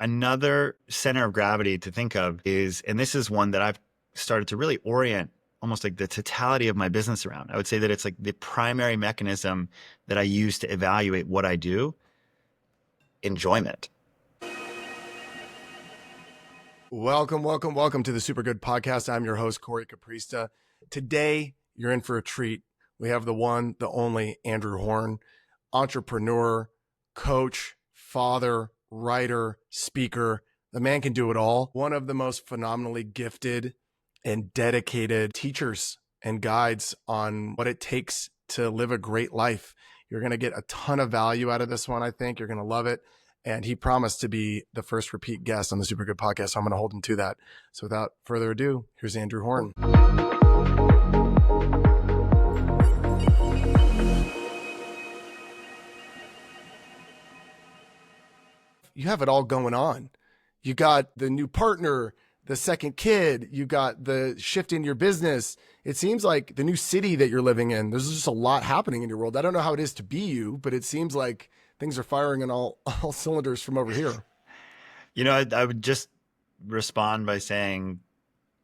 Another center of gravity to think of is, and this is one that I've started to really orient almost like the totality of my business around. I would say that it's like the primary mechanism that I use to evaluate what I do: enjoyment. Welcome to the Super Good Podcast. I'm your host, Corey Caprista. Today, you're in for a treat. We have the one, the only Andrew Horn, entrepreneur, coach, father, writer, speaker. The man can do it all. One of the most phenomenally gifted and dedicated teachers and guides on what it takes to live a great life. You're going to get a ton of value out of this one, I think. You're going to love it. And he promised to be the first repeat guest on the Super Good Podcast, so I'm going to hold him to that. So without further ado, here's Andrew Horn. You have it all going on. You got the new partner, the second kid, you got the shift in your business. It seems like the new city that you're living in, there's just a lot happening in your world. I don't know how it is to be you, but it seems like things are firing on all cylinders from over here. I would just respond by saying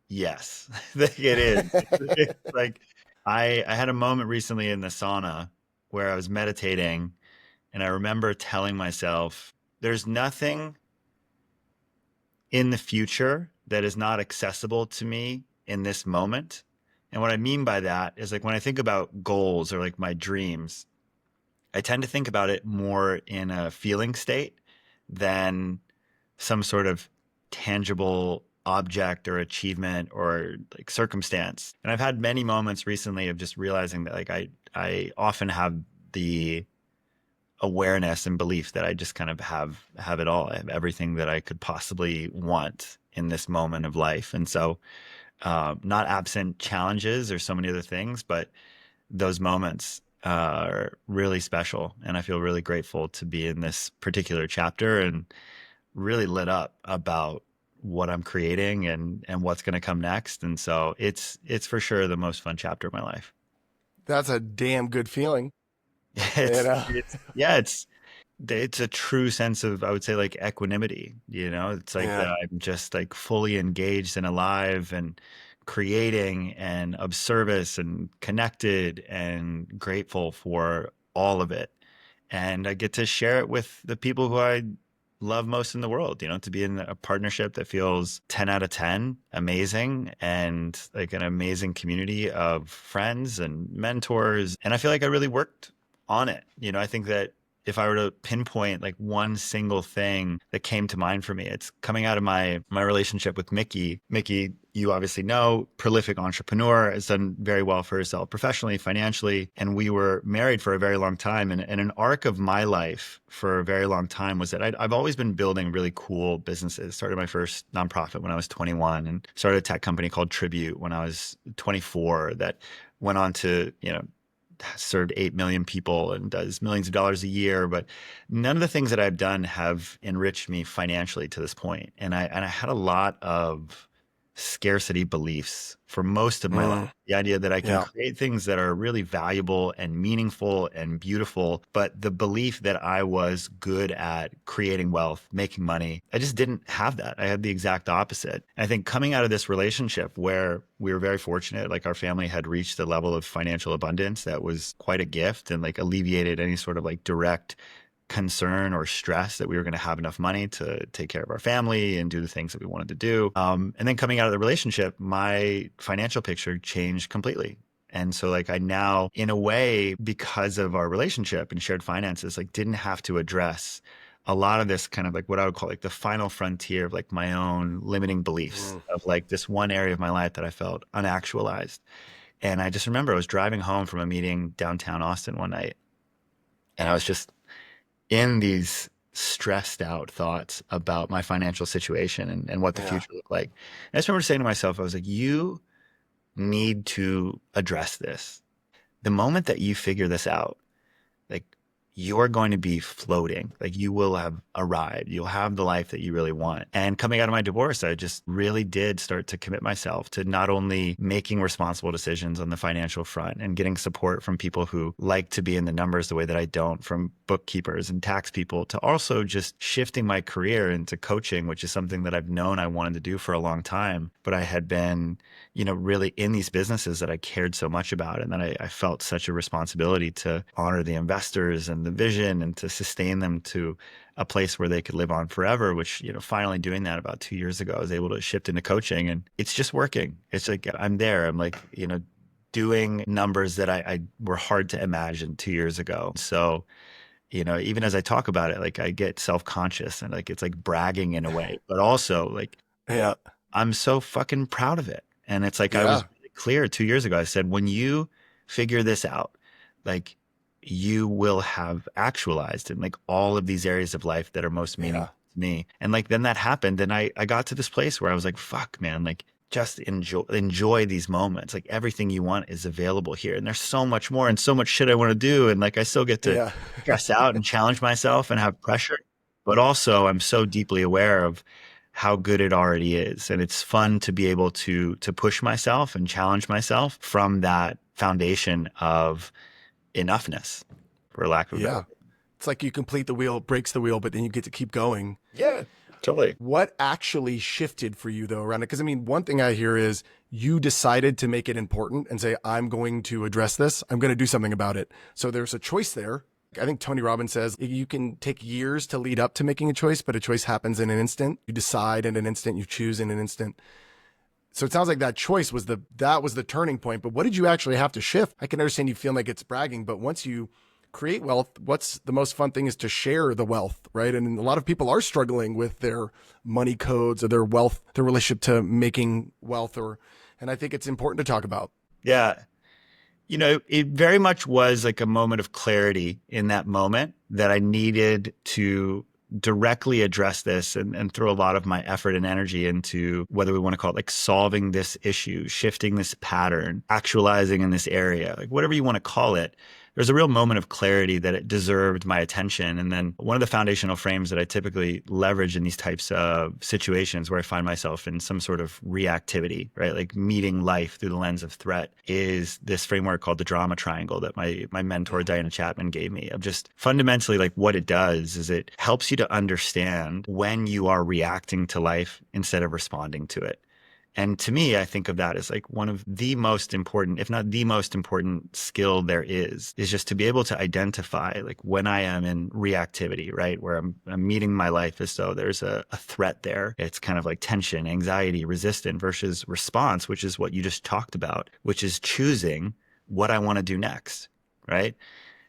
yes. It is. It's like I had a moment recently in the sauna where I was meditating, and I remember telling myself, there's nothing in the future that is not accessible to me in this moment. And what I mean by that is, like, when I think about goals or like my dreams, I tend to think about it more in a feeling state than some sort of tangible object or achievement or like circumstance. And I've had many moments recently of just realizing that, like, I often have the awareness and belief that I just kind of have it all. I have everything that I could possibly want in this moment of life. And so not absent challenges or so many other things, but those moments are really special. And I feel really grateful to be in this particular chapter and really lit up about what I'm creating and what's going to come next. And so it's for sure the most fun chapter of my life. That's a damn good feeling. It's a true sense of, I would say, like equanimity. It's like that I'm just like fully engaged and alive and creating and of service and connected and grateful for all of it. And I get to share it with the people who I love most in the world, to be in a partnership that feels 10 out of 10, amazing, and like an amazing community of friends and mentors. And I feel like I really worked on it. I think that if I were to pinpoint like one single thing that came to mind for me, it's coming out of my relationship with Mickey. Mickey, you obviously know, prolific entrepreneur, has done very well for herself professionally, financially. And we were married for a very long time. And an arc of my life for a very long time was that I've always been building really cool businesses. Started my first nonprofit when I was 21 and started a tech company called Tribute when I was 24 that went on to, served 8 million people and does millions of dollars a year. But none of the things that I've done have enriched me financially to this point. And I had a lot of scarcity beliefs for most of my life. The idea that I can create things that are really valuable and meaningful and beautiful, but the belief that I was good at creating wealth, making money, I just didn't have that. I had the exact opposite. And I think coming out of this relationship where we were very fortunate, like our family had reached a level of financial abundance that was quite a gift and like alleviated any sort of like direct concern or stress that we were going to have enough money to take care of our family and do the things that we wanted to do. And then coming out of the relationship, my financial picture changed completely. And so like I now, in a way, because of our relationship and shared finances, like didn't have to address a lot of this kind of like what I would call like the final frontier of like my own limiting beliefs of like this one area of my life that I felt unactualized. And I just remember I was driving home from a meeting downtown Austin one night, and I was just in these stressed out thoughts about my financial situation and what the future looked like. And I just remember saying to myself, I was like, you need to address this. The moment that you figure this out, like you're going to be floating. Like you will have arrived. You'll have the life that you really want. And coming out of my divorce, I just really did start to commit myself to not only making responsible decisions on the financial front and getting support from people who like to be in the numbers the way that I don't, from bookkeepers and tax people, to also just shifting my career into coaching, which is something that I've known I wanted to do for a long time. But I had been, really in these businesses that I cared so much about. And then I felt such a responsibility to honor the investors and the vision and to sustain them to a place where they could live on forever, which, finally doing that about 2 years ago, I was able to shift into coaching, and it's just working. It's like, I'm there. I'm like, doing numbers that I were hard to imagine 2 years ago. So, even as I talk about it, like I get self-conscious and like, it's like bragging in a way, but also like, Yeah. I'm so fucking proud of it. And it's like, I was Yeah. really clear 2 years ago. I said, when you figure this out, like you will have actualized in like all of these areas of life that are most Yeah. meaningful to me. And like, then that happened. And I got to this place where I was like, fuck, man, like just enjoy these moments. Like everything you want is available here. And there's so much more and so much shit I want to do. And like, I still get to Yeah. stress out and challenge myself and have pressure, but also I'm so deeply aware of how good it already is. And it's fun to be able to push myself and challenge myself from that foundation of enoughness, for lack of a better Yeah. word. It's like you complete the wheel, it breaks the wheel, but then you get to keep going. Yeah, totally. What actually shifted for you though around it? Because I mean, one thing I hear is you decided to make it important and say, I'm going to address this. I'm going to do something about it. So there's a choice there. I think Tony Robbins says you can take years to lead up to making a choice, but a choice happens in an instant. You decide in an instant, you choose in an instant. So it sounds like that choice was the turning point. But what did you actually have to shift? I can understand you feel like it's bragging, but once you create wealth, what's the most fun thing is to share the wealth, right? And a lot of people are struggling with their money codes or their wealth, their relationship to making wealth, and I think it's important to talk about. Yeah. It very much was like a moment of clarity in that moment that I needed to directly address this and throw a lot of my effort and energy into, whether we want to call it like solving this issue, shifting this pattern, actualizing in this area, like whatever you want to call it. There's a real moment of clarity that it deserved my attention. And then one of the foundational frames that I typically leverage in these types of situations where I find myself in some sort of reactivity, right? Like meeting life through the lens of threat, is this framework called the drama triangle that my mentor, Diana Chapman, gave me, of just fundamentally like what it does is it helps you to understand when you are reacting to life instead of responding to it. And to me, I think of that as like one of the most important, if not the most important skill there is just to be able to identify like when I am in reactivity, right? Where I'm meeting my life as though there's a threat there. It's kind of like tension, anxiety, resistant versus response, which is what you just talked about, which is choosing what I want to do next, right?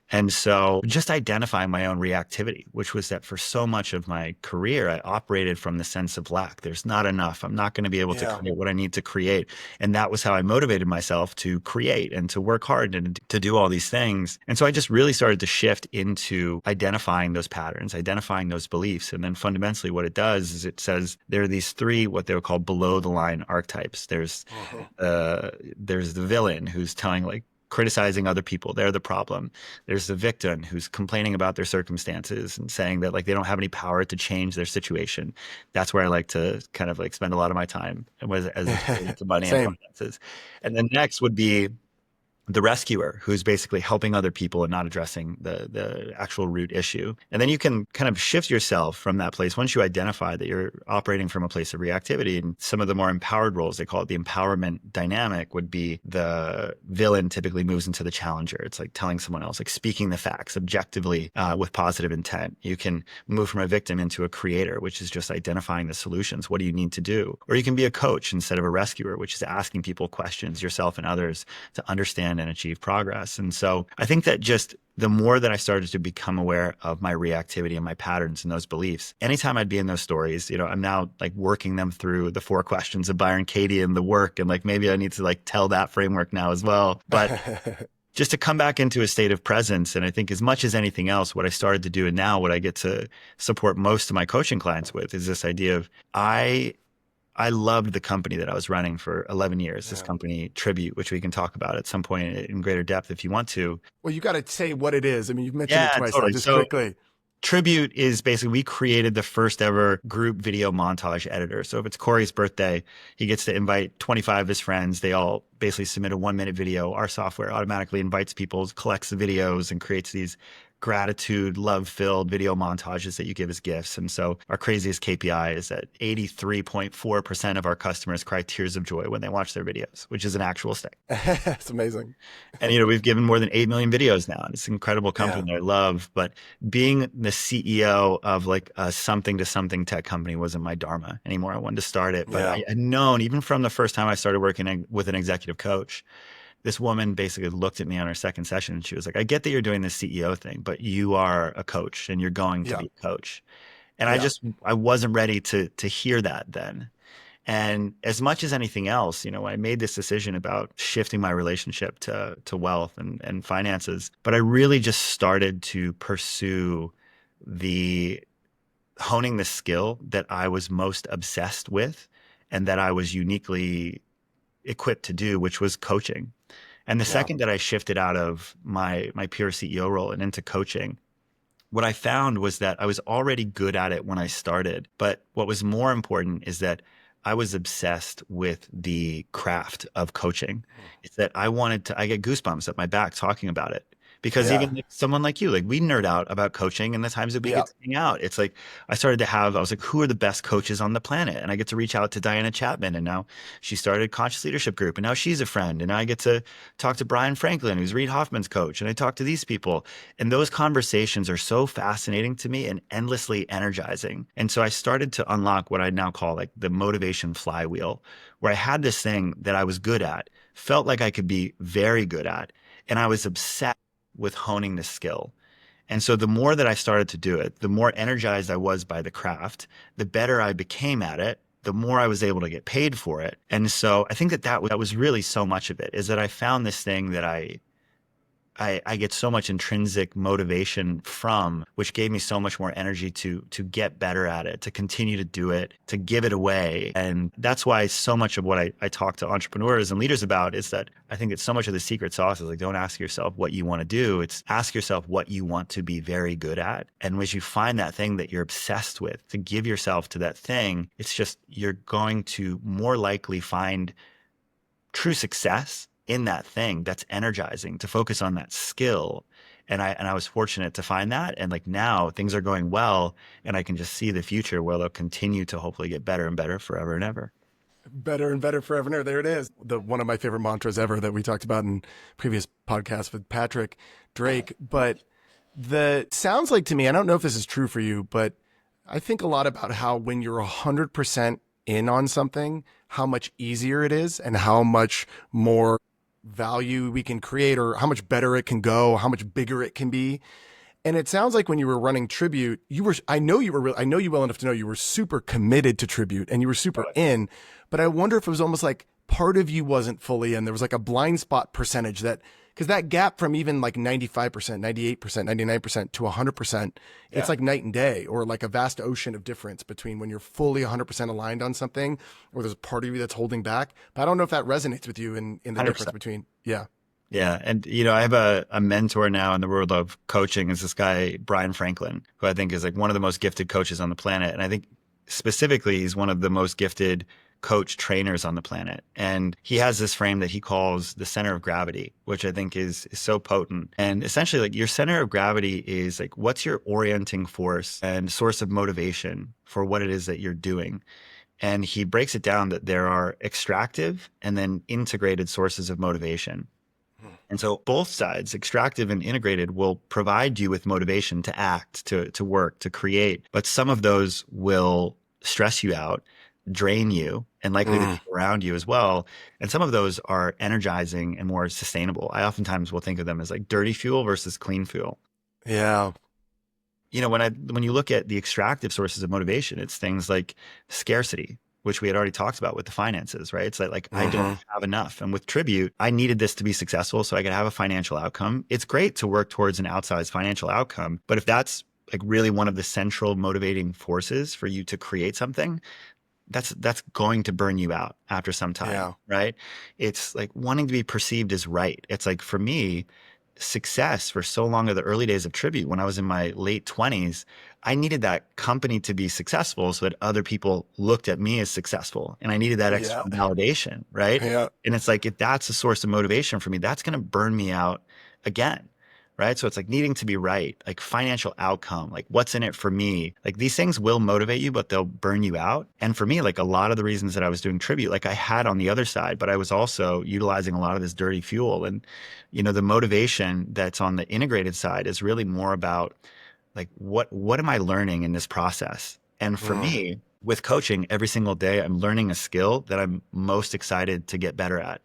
And so just identifying my own reactivity, which was that for so much of my career, I operated from the sense of lack. There's not enough. I'm not going to be able to Yeah. create what I need to create. And that was how I motivated myself to create and to work hard and to do all these things. And so I just really started to shift into identifying those patterns, identifying those beliefs. And then fundamentally what it does is it says there are these three, what they would call below the line archetypes. There's the villain who's telling like, criticizing other people. They're the problem. There's the victim who's complaining about their circumstances and saying that like they don't have any power to change their situation. That's where I like to kind of like spend a lot of my time as it relates to money and Same. finances. And then next would be the rescuer, who's basically helping other people and not addressing the actual root issue. And then you can kind of shift yourself from that place once you identify that you're operating from a place of reactivity. And some of the more empowered roles, they call it the empowerment dynamic, would be the villain typically moves into the challenger. It's like telling someone else, like speaking the facts objectively with positive intent. You can move from a victim into a creator, which is just identifying the solutions. What do you need to do? Or you can be a coach instead of a rescuer, which is asking people questions, yourself and others, to understand and achieve progress. And so I think that just the more that I started to become aware of my reactivity and my patterns and those beliefs, anytime I'd be in those stories, I'm now like working them through the 4 questions of Byron Katie and the work. And like, maybe I need to like tell that framework now as well. But just to come back into a state of presence. And I think as much as anything else, what I started to do and now what I get to support most of my coaching clients with is this idea of I loved the company that I was running for 11 years, this Yeah. company Tribute, which we can talk about at some point in greater depth if you want to. Well, you got to say what it is. I mean, you've mentioned it Yeah, twice now, totally. just So quickly. Tribute is basically we created the first ever group video montage editor. So if it's Corey's birthday, he gets to invite 25 of his friends. They all basically submit a 1 minute video. Our software automatically invites people, collects the videos, and creates these gratitude, love filled video montages that you give as gifts. And so our craziest KPI is that 83.4% of our customers cry tears of joy when they watch their videos, which is an actual stat. It's amazing. And we've given more than 8 million videos now. And it's an incredible company Yeah. that I love. But being the CEO of like a something to something tech company wasn't my dharma anymore. I wanted to start it. But Yeah. I had known even from the first time I started working with an executive coach, this woman basically looked at me on her second session and she was like, I get that you're doing this CEO thing, but you are a coach and you're going to Yeah. be a coach. And Yeah. I wasn't ready to hear that then. And as much as anything else, when I made this decision about shifting my relationship to wealth and finances, but I really just started to pursue the honing the skill that I was most obsessed with and that I was uniquely equipped to do, which was coaching. And the Yeah. second that I shifted out of my pure CEO role and into coaching, what I found was that I was already good at it when I started. But what was more important is that I was obsessed with the craft of coaching. It's that I get goosebumps at my back talking about it. Because Yeah. even like someone like you, like we nerd out about coaching and the times that we Yeah. get to hang out. It's like I was like, who are the best coaches on the planet? And I get to reach out to Diana Chapman. And now she started Conscious Leadership Group. And now she's a friend. And now I get to talk to Brian Franklin, who's Reid Hoffman's coach. And I talk to these people. And those conversations are so fascinating to me and endlessly energizing. And so I started to unlock what I now call like the motivation flywheel, where I had this thing that I was good at, felt like I could be very good at, and I was obsessed with honing the skill. And so the more that I started to do it, the more energized I was by the craft, the better I became at it, the more I was able to get paid for it. And so I think that was really so much of it, is that I found this thing that I get so much intrinsic motivation from, which gave me so much more energy to get better at it, to continue to do it, to give it away. And that's why so much of what I talk to entrepreneurs and leaders about is that I think that so much of the secret sauce is like, don't ask yourself what you want to do. It's ask yourself what you want to be very good at. And when you find that thing that you're obsessed with, to give yourself to that thing, it's just, you're going to more likely find true success in that thing that's energizing, to focus on that skill. And I was fortunate to find that. And like now things are going well and I can just see the future where they'll continue to hopefully get better and better forever and ever. Better and better forever and ever. There it is. One of my favorite mantras ever that we talked about in previous podcasts with Patrick Drake. But the sounds like to me, I don't know if this is true for you, but I think a lot about how when you're 100% in on something, how much easier it is and how much more value we can create, or how much better it can go, how much bigger it can be. And it sounds like when you were running Tribute, I know you well enough to know you were super committed to Tribute and you were super in, but I wonder if it was almost like part of you wasn't fully in. There was like a blind spot percentage because that gap from even like 95%, 98%, 99% to 100%, it's like night and day, or like a vast ocean of difference between when you're fully 100% aligned on something, or there's a part of you that's holding back. But I don't know if that resonates with you in the 100%. difference between, yeah. Yeah. And, I have a mentor now in the world of coaching, is this guy, Brian Franklin, who I think is like one of the most gifted coaches on the planet. And I think specifically he's one of the most gifted coach trainers on the planet. And he has this frame that he calls the center of gravity, which I think is so potent. And essentially, like, your center of gravity is like, what's your orienting force and source of motivation for what it is that you're doing? And he breaks it down that there are extractive and then integrated sources of motivation. And so both sides, extractive and integrated, will provide you with motivation to act, to work, to create. But some of those will stress you out, drain you, and likely to be around you as well. And some of those are energizing and more sustainable. I oftentimes will think of them as like dirty fuel versus clean fuel. Yeah. When you look at the extractive sources of motivation, it's things like scarcity, which we had already talked about with the finances, right? It's like I don't have enough. And with Tribute, I needed this to be successful so I could have a financial outcome. It's great to work towards an outsized financial outcome, but if that's like really one of the central motivating forces for you to create something, that's going to burn you out after some time, Yeah. right? It's like wanting to be perceived as right. It's like for me, success for so long of the early days of Tribute, when I was in my late 20s, I needed that company to be successful so that other people looked at me as successful. And I needed that Yeah. external validation, right? Yeah. And it's like, if that's a source of motivation for me, that's going to burn me out again. Right. So it's like needing to be right, like financial outcome, like what's in it for me. Like these things will motivate you, but they'll burn you out. And for me, like a lot of the reasons that I was doing Tribute, like I had on the other side, but I was also utilizing a lot of this dirty fuel. And, the motivation that's on the integrated side is really more about like what am I learning in this process? And for Mm. me, with coaching, every single day, I'm learning a skill that I'm most excited to get better at.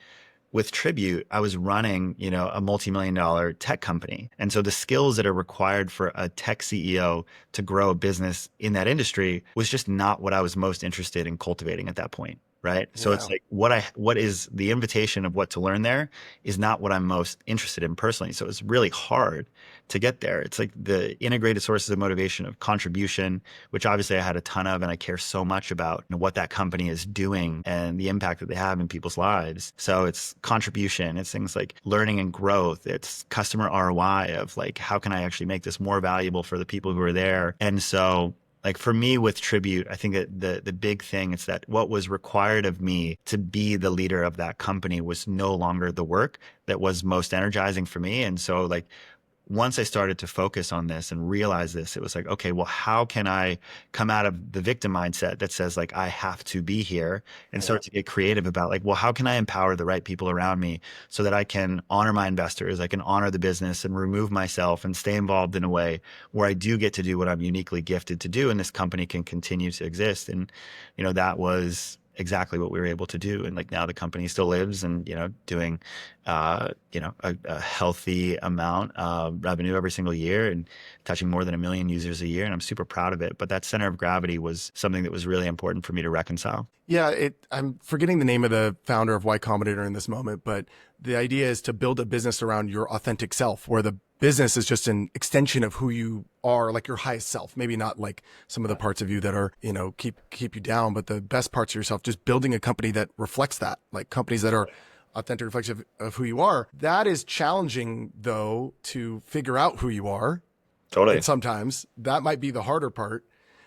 With Tribute, I was running, a multi-million-dollar tech company. And so the skills that are required for a tech CEO to grow a business in that industry was just not what I was most interested in cultivating at that point. Right. So it's Yeah. like what is the invitation of what to learn there is not what I'm most interested in personally. So it's really hard to get there. It's like the integrated sources of motivation of contribution, which obviously I had a ton of, and I care so much about what that company is doing and the impact that they have in people's lives. So it's contribution, it's things like learning and growth, it's customer ROI of like, how can I actually make this more valuable for the people who are there? And so like for me with Tribute, I think that the big thing is that what was required of me to be the leader of that company was no longer the work that was most energizing for me. And so like once I started to focus on this and realize this, it was like, okay, well, how can I come out of the victim mindset that says like, I have to be here and Yeah. start to get creative about like, well, how can I empower the right people around me so that I can honor my investors, I can honor the business and remove myself and stay involved in a way where I do get to do what I'm uniquely gifted to do. And this company can continue to exist. And, that was exactly what we were able to do. And like now the company still lives and, doing a healthy amount of revenue every single year and touching more than 1 million users a year. And I'm super proud of it. But that center of gravity was something that was really important for me to reconcile. Yeah, I'm forgetting the name of the founder of Y Combinator in this moment, but the idea is to build a business around your authentic self, where the business is just an extension of who you are, like your highest self. Maybe not like some of the parts of you that are, keep you down, but the best parts of yourself. Just building a company that reflects that, like companies that are authentic reflection of who you are. That is challenging, though, to figure out who you are. And Totally. sometimes that might be the harder part.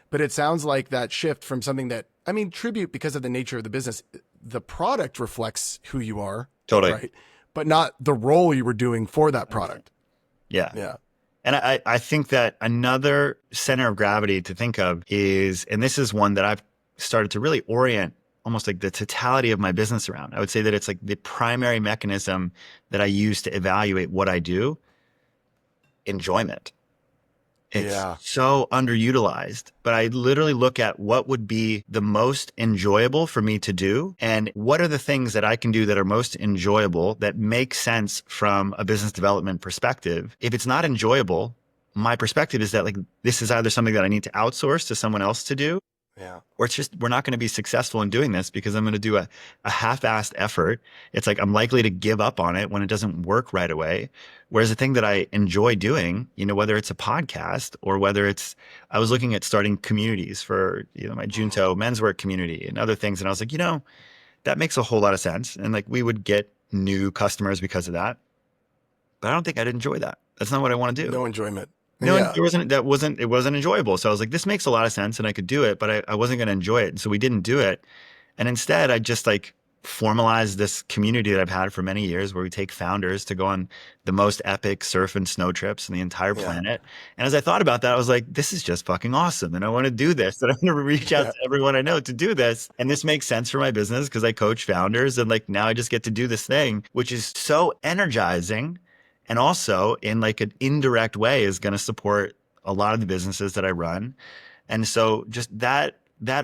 But it sounds like that shift from something that, I mean, Tribute, because of the nature of the business, the product reflects who you are, Totally. right? But not the role you were doing for that product. Yeah. Yeah. And I think that another center of gravity to think of is, and this is one that I've started to really orient almost like the totality of my business around. I would say that it's like the primary mechanism that I use to evaluate what I do, enjoyment. It's Yeah. so underutilized, but I literally look at what would be the most enjoyable for me to do and what are the things that I can do that are most enjoyable that make sense from a business development perspective. If it's not enjoyable, my perspective is that like this is either something that I need to outsource to someone else to do, Yeah. or it's just we're not going to be successful in doing this because I'm going to do a half-assed effort. It's like I'm likely to give up on it when it doesn't work right away. Whereas the thing that I enjoy doing, whether it's a podcast or whether it's, I was looking at starting communities for, my Junto men's work community and other things. And I was like, that makes a whole lot of sense. And like we would get new customers because of that. But I don't think I'd enjoy that. That's not what I want to do. No enjoyment. No, Yeah. it wasn't enjoyable. So I was like, this makes a lot of sense and I could do it, but I wasn't going to enjoy it. And so we didn't do it. And instead I just like formalized this community that I've had for many years where we take founders to go on the most epic surf and snow trips on the entire Yeah. planet. And as I thought about that, I was like, this is just fucking awesome. And I want to do this. And I'm going to reach out Yeah. to everyone I know to do this. And this makes sense for my business because I coach founders. And like now I just get to do this thing, which is so energizing. And also in like an indirect way is going to support a lot of the businesses that I run. And so just that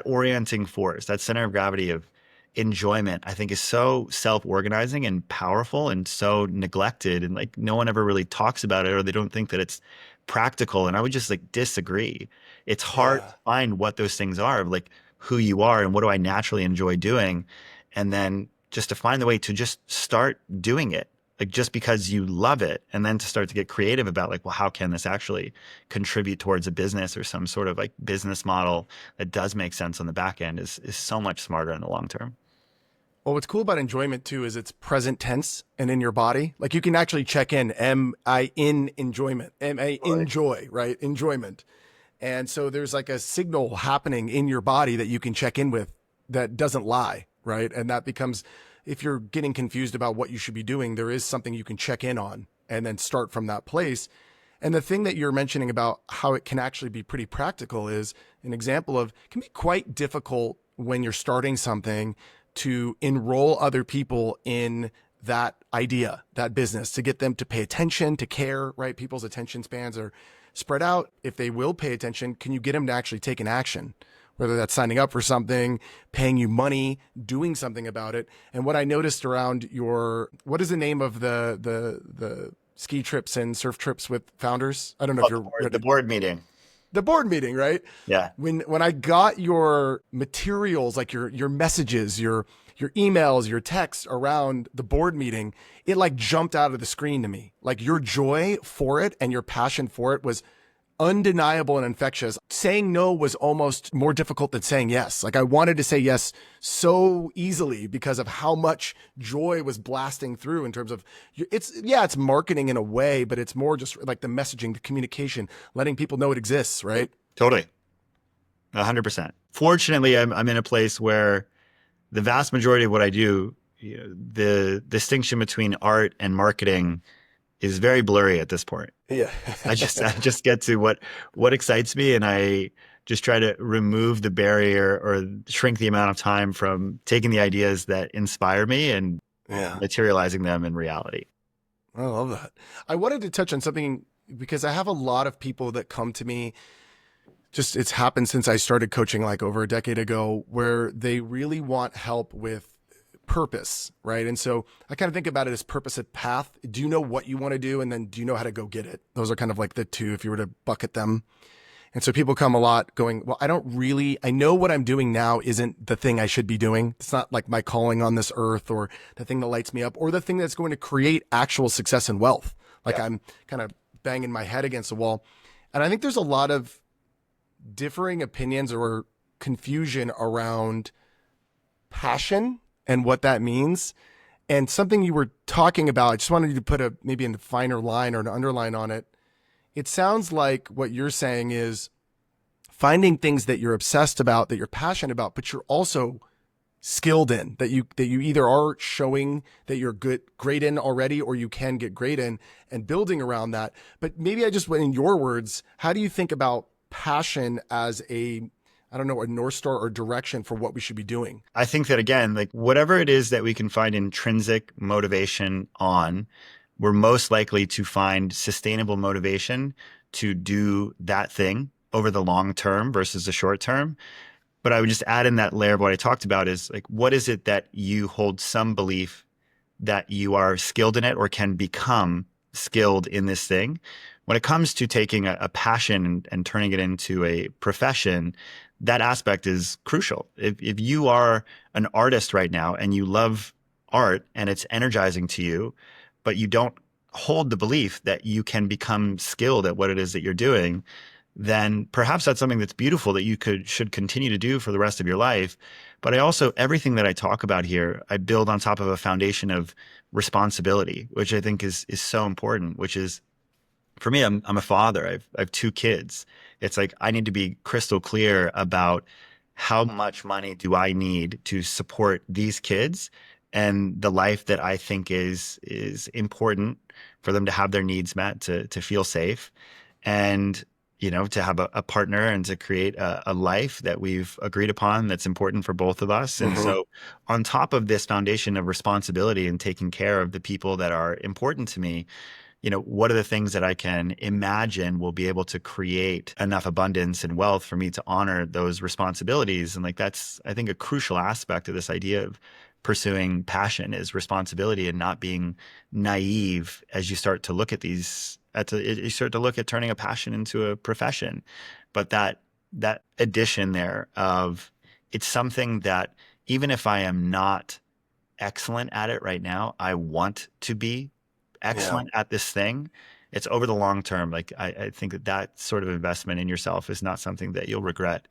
orienting force, that center of gravity of enjoyment, I think is so self-organizing and powerful and so neglected. And like no one ever really talks about it or they don't think that it's practical. And I would just like disagree. It's hard Yeah. to find what those things are, like who you are and what do I naturally enjoy doing. And then just to find the way to just start doing it like just because you love it, and then to start to get creative about like, well, how can this actually contribute towards a business or some sort of like business model that does make sense on the back end is so much smarter in the long term. Well, what's cool about enjoyment too is it's present tense and in your body. Like you can actually check in, am I in enjoyment? Am I Right. enjoy, right? Enjoyment. And so there's like a signal happening in your body that you can check in with that doesn't lie, right? And that becomes, if you're getting confused about what you should be doing, there is something you can check in on and then start from that place. And the thing that you're mentioning about how it can actually be pretty practical is an example of it can be quite difficult when you're starting something to enroll other people in that idea, that business, to get them to pay attention, to care, right? People's attention spans are spread out. If they will pay attention, can you get them to actually take an action? Whether that's signing up for something, paying you money, doing something about it. And what I noticed around your, what is the name of the ski trips and surf trips with founders? I don't know if Oh, you're the board meeting. the board meeting, right? Yeah. When I got your materials, like your messages, your emails, your texts around the board meeting, it like jumped out of the screen to me. Like your joy for it and your passion for it was undeniable and infectious. Saying no was almost more difficult than saying yes. Like I wanted to say yes so easily because of how much joy was blasting through in terms of it's marketing in a way, but it's more just like the messaging, the communication, letting people know it exists, right? Totally. 100%. Fortunately, I'm in a place where the vast majority of what I do, the distinction between art and marketing is very blurry at this point. Yeah. I just get to what excites me, and I just try to remove the barrier or shrink the amount of time from taking the ideas that inspire me and Yeah. materializing them in reality. I love that. I wanted to touch on something because I have a lot of people that come to me. Just it's happened since I started coaching like over a decade ago, where they really want help with purpose, right? And so I kind of think about it as purpose at path. Do you know what you want to do? And then do you know how to go get it? Those are kind of like the two, if you were to bucket them. And so people come a lot going, well, I know what I'm doing now isn't the thing I should be doing. It's not like my calling on this earth or the thing that lights me up or the thing that's going to create actual success and wealth. Like Yeah. I'm kind of banging my head against the wall. And I think there's a lot of differing opinions or confusion around passion and what that means. And something you were talking about, I just wanted you to put maybe a finer line or an underline on it. It sounds like what you're saying is finding things that you're obsessed about, that you're passionate about, but you're also skilled in, that you either are showing that you're great in already, or you can get great in, and building around that. But maybe I just went in your words, how do you think about passion as a North Star or direction for what we should be doing? I think that again, like whatever it is that we can find intrinsic motivation on, we're most likely to find sustainable motivation to do that thing over the long term versus the short term. But I would just add in that layer of what I talked about is like, what is it that you hold some belief that you are skilled in it or can become skilled in this thing? When it comes to taking a passion and turning it into a profession, that aspect is crucial. If you are an artist right now and you love art and it's energizing to you, but you don't hold the belief that you can become skilled at what it is that you're doing, then perhaps that's something that's beautiful that you should continue to do for the rest of your life. But everything that I talk about here, I build on top of a foundation of responsibility, which I think is so important, which is, for me, I'm a father. I have two kids. It's like I need to be crystal clear about how much money do I need to support these kids and the life that I think is important for them to have their needs met, to feel safe, and to have a partner and to create a life that we've agreed upon that's important for both of us. And Mm-hmm. so on top of this foundation of responsibility and taking care of the people that are important to me, what are the things that I can imagine will be able to create enough abundance and wealth for me to honor those responsibilities? And like, that's, I think, a crucial aspect of this idea of pursuing passion is responsibility and not being naive as you start to look at you start to look at turning a passion into a profession. But that addition there of it's something that even if I am not excellent at it right now, I want to be Yeah. excellent at this thing, it's over the long term. Like I think that that sort of investment in yourself is not something that you'll regret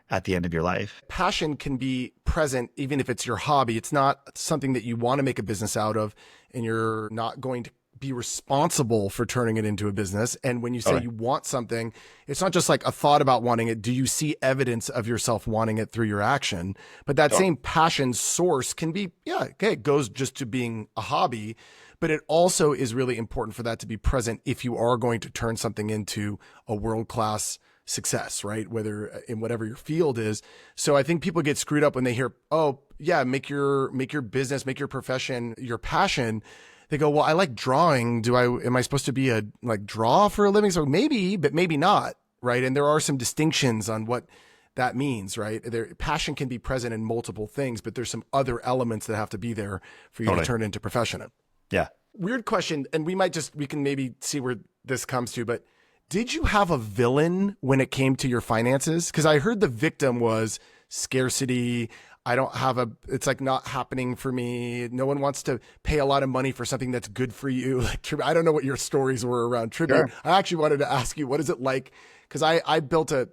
at the end of your life. Passion can be present even if it's your hobby. It's not something that you want to make a business out of, and you're not going to be responsible for turning it into a business. And when you say Totally. you want something, it's not just like a thought about wanting it. Do you see evidence of yourself wanting it through your action? But that Totally. same passion source can be, yeah, okay, it goes just to being a hobby, but it also is really important for that to be present if you are going to turn something into a world-class success, right? Whether in whatever your field is. So I think people get screwed up when they hear, oh yeah, make your business, make your profession your passion. They go, well, I like drawing. Am I supposed to be a like draw for a living? So maybe, but maybe not, right? And there are some distinctions on what that means, right? Passion can be present in multiple things, but there's some other elements that have to be there for you to Totally. turn into profession. Yeah. Weird question, and we can maybe see where this comes to, but did you have a villain when it came to your finances? Because I heard the victim was scarcity. It's like not happening for me. No one wants to pay a lot of money for something that's good for you. Like, I don't know what your stories were around tribute. Sure. I actually wanted to ask you, what is it like? Because I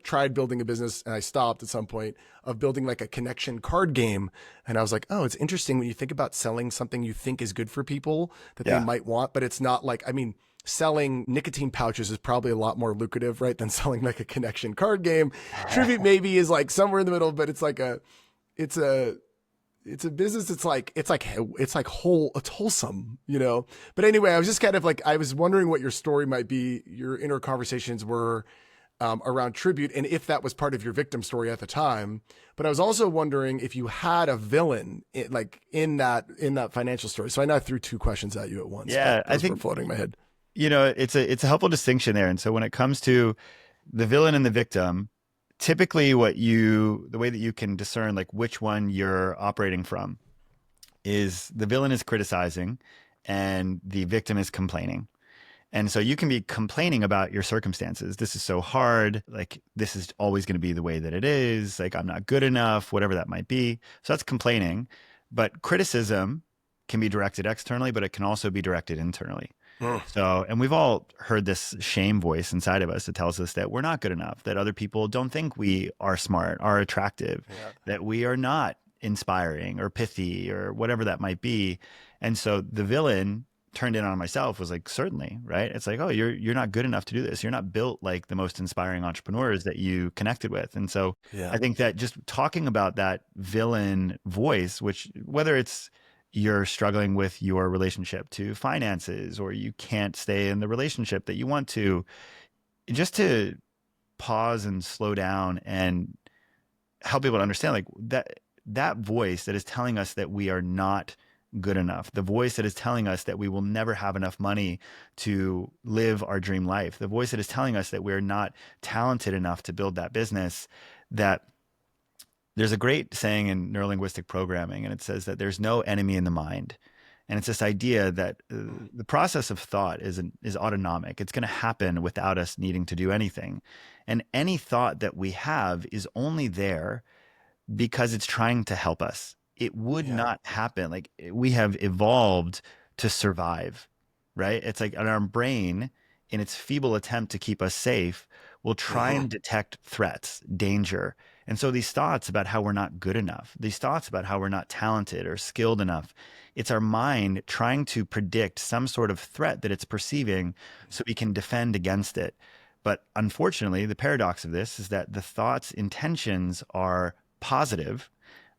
tried building a business, and I stopped at some point, of building like a connection card game. And I was like, oh, it's interesting when you think about selling something you think is good for people that they Yeah. might want, but it's not like, I mean, selling nicotine pouches is probably a lot more lucrative, right, than selling like a connection card game. Tribute maybe is like somewhere in the middle, but it's it's a business. It's wholesome, you know? But anyway, I was just kind of like, I was wondering what your story might be, your inner conversations were around tribute, and if that was part of your victim story at the time. But I was also wondering if you had a villain in that financial story. So I know I threw two questions at you at once, but Yeah. I those were think, floating in my head. it's a helpful distinction there. And so when it comes to the villain and the victim, typically the way that you can discern like which one you're operating from is the villain is criticizing and the victim is complaining. And so you can be complaining about your circumstances. This is so hard. Like, this is always going to be the way that it is. Like, I'm not good enough, whatever that might be. So that's complaining. But criticism can be directed externally, but it can also be directed internally. Mm. So, and we've all heard this shame voice inside of us that tells us that we're not good enough, that other people don't think we are smart, are attractive, Yeah. that we are not inspiring or pithy or whatever that might be. And so the villain turned in on myself was like, certainly, right? It's like, oh, you're not good enough to do this. You're not built like the most inspiring entrepreneurs that you connected with. And so Yeah. I think that just talking about that villain voice, which whether it's you're struggling with your relationship to finances or you can't stay in the relationship that you want to, just to pause and slow down and help people to understand like that voice that is telling us that we are not good enough, the voice that is telling us that we will never have enough money to live our dream life, the voice that is telling us that we're not talented enough to build that business. That there's a great saying in neurolinguistic programming, and it says that there's no enemy in the mind. And it's this idea that the process of thought is autonomic. It's going to happen without us needing to do anything. And any thought that we have is only there because it's trying to help us. It would Yeah. not happen. Like, we have evolved to survive, right? It's like our brain, in its feeble attempt to keep us safe, will try Mm-hmm. and detect threats, danger. And so these thoughts about how we're not good enough, these thoughts about how we're not talented or skilled enough, it's our mind trying to predict some sort of threat that it's perceiving so we can defend against it. But unfortunately, the paradox of this is that the thoughts' intentions are positive,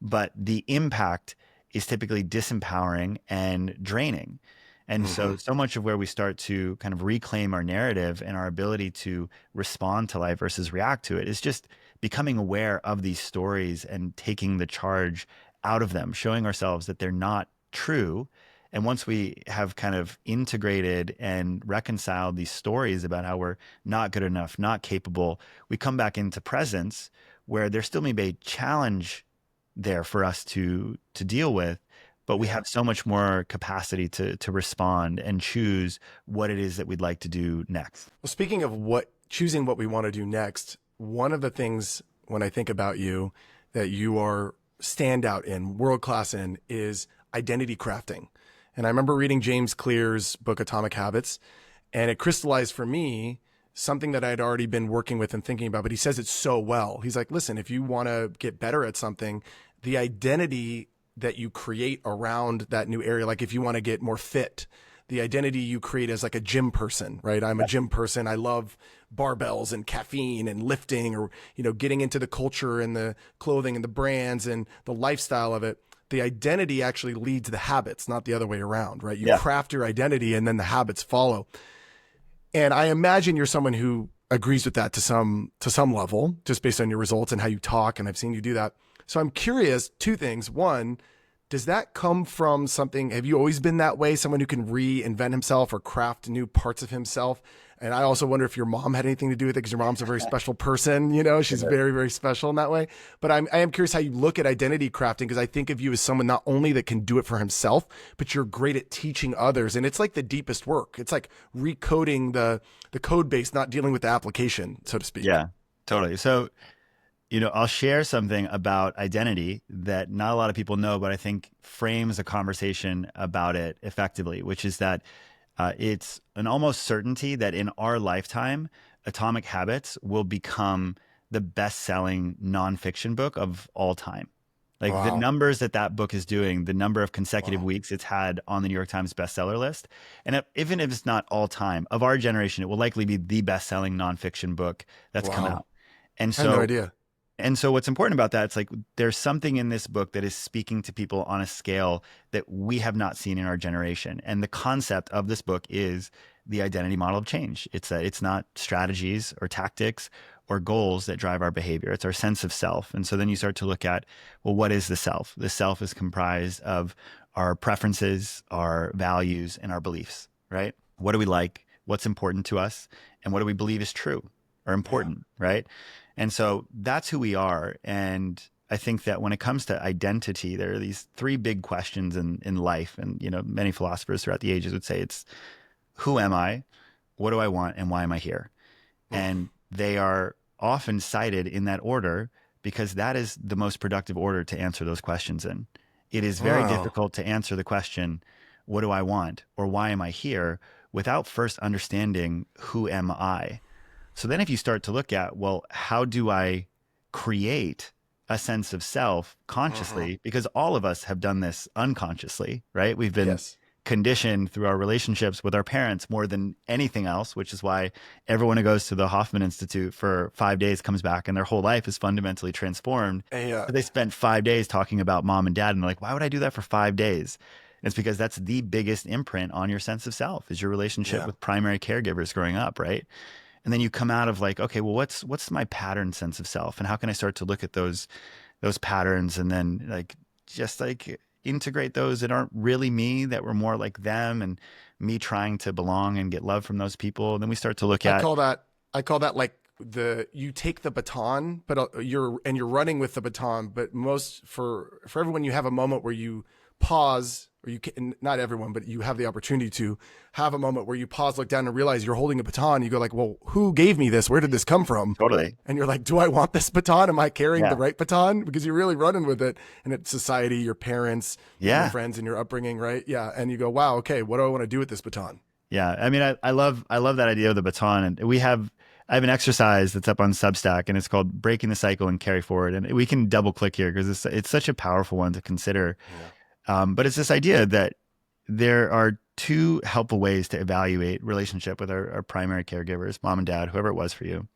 but the impact is typically disempowering and draining. And Mm-hmm. so much of where we start to kind of reclaim our narrative and our ability to respond to life versus react to it is just becoming aware of these stories and taking the charge out of them, showing ourselves that they're not true. And once we have kind of integrated and reconciled these stories about how we're not good enough, not capable, we come back into presence where there still may be a challenge there for us to deal with, but we Yeah. have so much more capacity to respond and choose what it is that we'd like to do next. Well, speaking of choosing what we want to do next, one of the things when I think about you that you are standout in, world class in, is identity crafting. And I remember reading James Clear's book, Atomic Habits, and it crystallized for me something that I had already been working with and thinking about. But he says it so well. He's like, listen, if you want to get better at something, the identity that you create around that new area, like if you want to get more fit, the identity you create as like a gym person, right? I'm a gym person. I love barbells and caffeine and lifting, or, getting into the culture and the clothing and the brands and the lifestyle of it. The identity actually leads the habits, not the other way around, right? You Yeah. craft your identity and then the habits follow. And I imagine you're someone who agrees with that to some level, just based on your results and how you talk. And I've seen you do that. So I'm curious, two things. One, does that come from something? Have you always been that way? Someone who can reinvent himself or craft new parts of himself? And I also wonder if your mom had anything to do with it, because your mom's a very special person. She's very, very special in that way. But I am curious how you look at identity crafting, because I think of you as someone not only that can do it for himself, but you're great at teaching others. And it's like the deepest work. It's like recoding the code base, not dealing with the application, so to speak. Yeah, totally. So, I'll share something about identity that not a lot of people know, but I think frames a conversation about it effectively, which is that it's an almost certainty that in our lifetime, Atomic Habits will become the best-selling nonfiction book of all time. Like the Wow. numbers that book is doing, the number of consecutive Wow. weeks it's had on the New York Times bestseller list, and even if it's not all time, of our generation, it will likely be the best-selling nonfiction book that's come Wow. out. And I had no so idea. what's important about that, it's like there's something in this book that is speaking to people on a scale that we have not seen in our generation. And the concept of this book is the identity model of change. It's not strategies or tactics or goals that drive our behavior. It's our sense of self. And so then you start to look at, well, what is the self? The self is comprised of our preferences, our values, and our beliefs, right? What do we like? What's important to us? And what do we believe is true or Yeah. important, right? And so that's who we are. And I think that when it comes to identity, there are these three big questions in life. And, many philosophers throughout the ages would say it's who am I? What do I want? And why am I here? Mm. And they are often cited in that order because that is the most productive order to answer those questions in. It is very Wow. difficult to answer the question, what do I want? Or why am I here? Without first understanding who am I? So then if you start to look at, well, how do I create a sense of self Mm-hmm. consciously? Because all of us have done this unconsciously, right? We've been Yes. conditioned through our relationships with our parents more than anything else, which is why everyone who goes to the Hoffman Institute for 5 days comes back and their whole life is fundamentally transformed. A, But they spent 5 days talking about mom and dad, and they're like, why would I do that for 5 days? And it's because that's the biggest imprint on your sense of self is your relationship yeah. with primary caregivers growing up, right? And then you come out of like, okay, well, what's my pattern sense of self, and how can I start to look at those patterns, and then like just like integrate those that aren't really me, that were more like them, and me trying to belong and get love from those people. And then we start to look I at call that I call that like you take the baton, but you're running with the baton. But most for everyone, you have a moment where you pause, or you can, not everyone, but you have the opportunity to have a moment where you pause, look down, and realize you're holding a baton. You go like, well, who gave me this? Where did this come from? totally, And you're like, do I want this baton? Am I carrying the yeah, right baton? Because you're really running with it. And it's society, your parents, maybe your yeah, friends, and your upbringing, right? Yeah. And you go, wow, okay, what do I want to do with this baton? yeah. I mean, I love that idea of the baton, and I have an exercise that's up on Substack, and it's called Breaking the Cycle and Carry Forward. And we can double click here because it's such a powerful one to consider. Yeah. But it's this idea that there are two helpful ways to evaluate relationship with our primary caregivers, mom and dad, whoever it was for you.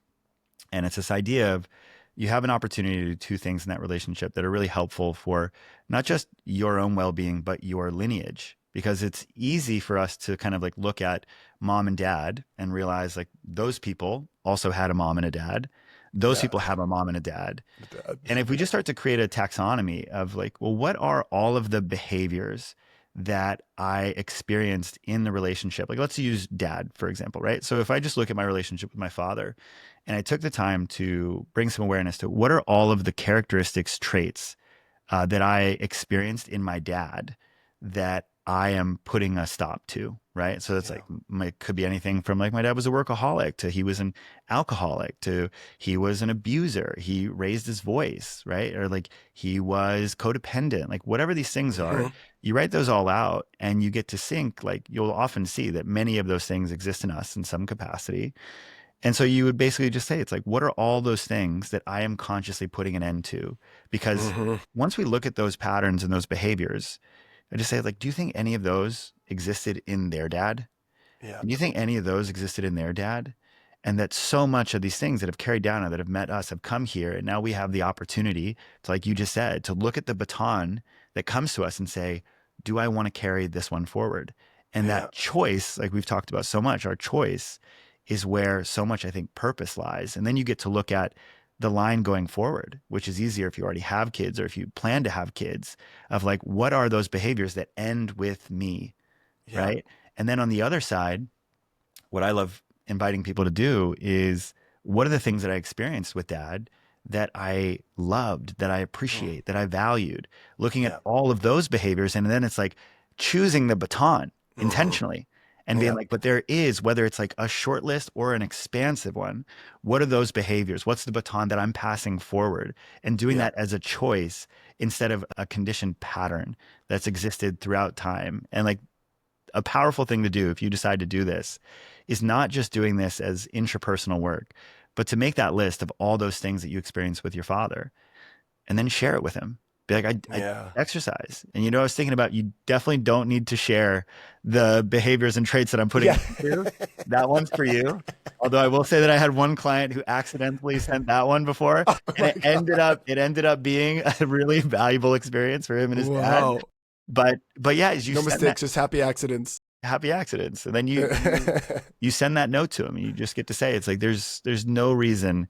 And it's this idea of you have an opportunity to do two things in that relationship that are really helpful for not just your own well-being, but your lineage. Because it's easy for us to kind of like look at mom and dad and realize like those people also had a mom and a dad. Those Yeah. people have a mom and a dad. Dad. And if we just start to create a taxonomy of like, well, what are all of the behaviors that I experienced in the relationship? Like, let's use dad, for example, right? So if I just look at my relationship with my father and I took the time to bring some awareness to what are all of the characteristics, traits that I experienced in my dad that I am putting a stop to, right? So it's Yeah. like, it could be anything from like my dad was a workaholic to he was an alcoholic to he was an abuser. He raised his voice, right? Or like he was codependent, like whatever these things are, Hmm. you write those all out and you get to sync. Like you'll often see that many of those things exist in us in some capacity. And so you would basically just say, it's like, what are all those things that I am consciously putting an end to? Because Hmm. once we look at those patterns and those behaviors, I just say, like, do you think any of those existed in their dad? Yeah. And do you think any of those existed in their dad? And that so much of these things that have carried down and that have met us have come here. And now we have the opportunity to, like you just said, to look at the baton that comes to us and say, do I want to carry this one forward? And Yeah. that choice, like we've talked about so much, our choice is where so much, I think, purpose lies. And then you get to look at the line going forward, which is easier if you already have kids or if you plan to have kids, of like, what are those behaviors that end with me? Yeah. Right. And then on the other side, what I love inviting people to do is, what are the things that I experienced with dad that I loved, that I Mm. appreciate, that I valued, looking at Yeah. all of those behaviors. And then it's like choosing the baton Hmm. intentionally and being Yeah. like, but there is, whether it's like a short list or an expansive one, what are those behaviors? What's the baton that I'm passing forward? And doing Yeah. that as a choice instead of a conditioned pattern that's existed throughout time. And like, a powerful thing to do if you decide to do this is not just doing this as intrapersonal work, but to make that list of all those things that you experienced with your father and then share it with him. Be like, I Yeah. exercise. And you know, I was thinking about, you definitely don't need to share the behaviors and traits that I'm putting Yeah. into. That one's for you. Although I will say that I had one client who accidentally sent that one before, Oh and my God. it ended up being a really valuable experience for him and his dad. Wow. But yeah, as you No send that, mistakes, just happy accidents. happy accidents. And then you send that note to him. And you just get to say, it's like, there's no reason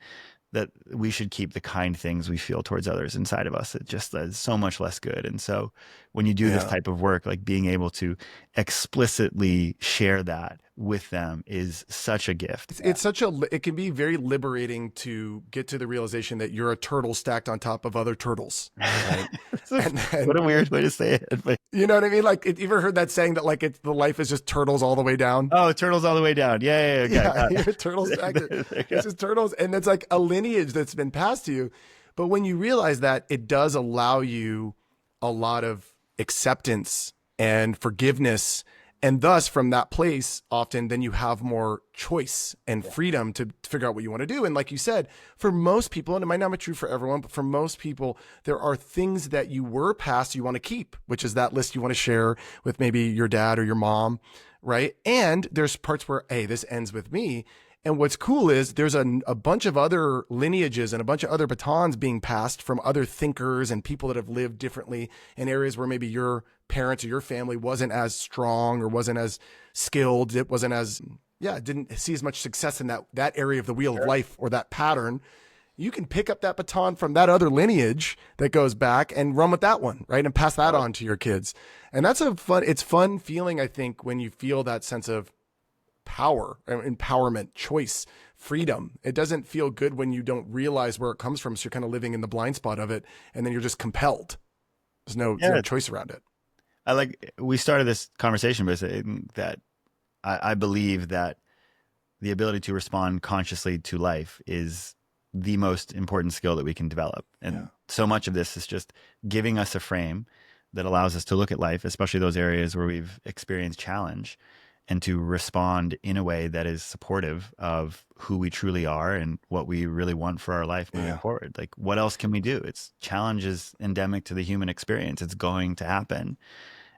that we should keep the kind things we feel towards others inside of us. It just is so much less good. And so when you do this Yeah. type of work, like being able to explicitly share that with them is such a gift. It's such a, it can be very liberating to get to the realization that you're a turtle stacked on top of other turtles, right? And What then, a weird way to say it. But, you know what I mean? Like, you ever heard that saying that like the life is just turtles all the way down? oh, turtles all the way down. Yeah, yeah, yeah. Okay, Yeah, got you're a it. turtle stacked. There you go. It's just turtles. And it's like a lineage that's been passed to you. But when you realize that, it does allow you a lot of acceptance and forgiveness. And thus, from that place, often then you have more choice and freedom to figure out what you want to do. And like you said, for most people, and it might not be true for everyone, but for most people, there are things that you were passed you want to keep, which is that list you want to share with maybe your dad or your mom, right? And there's parts where, hey, this ends with me. And what's cool is there's a bunch of other lineages and a bunch of other batons being passed from other thinkers and people that have lived differently in areas where maybe your parents or your family wasn't as strong or wasn't as skilled. It wasn't as, yeah, didn't see as much success in that area of the wheel of life or that pattern. You can pick up that baton from that other lineage that goes back and run with that one, right? And pass that on to your kids. And that's it's fun feeling, I think, when you feel that sense of power, empowerment, choice, freedom. It doesn't feel good when you don't realize where it comes from. So you're kind of living in the blind spot of it. And then you're just compelled. There's no Yeah, choice around it. we started this conversation by saying that I believe that the ability to respond consciously to life is the most important skill that we can develop. And Yeah. so much of this is just giving us a frame that allows us to look at life, especially those areas where we've experienced challenge, and to respond in a way that is supportive of who we truly are and what we really want for our life moving Yeah. forward. Like, what else can we do? It's challenge is endemic to the human experience. It's going to happen.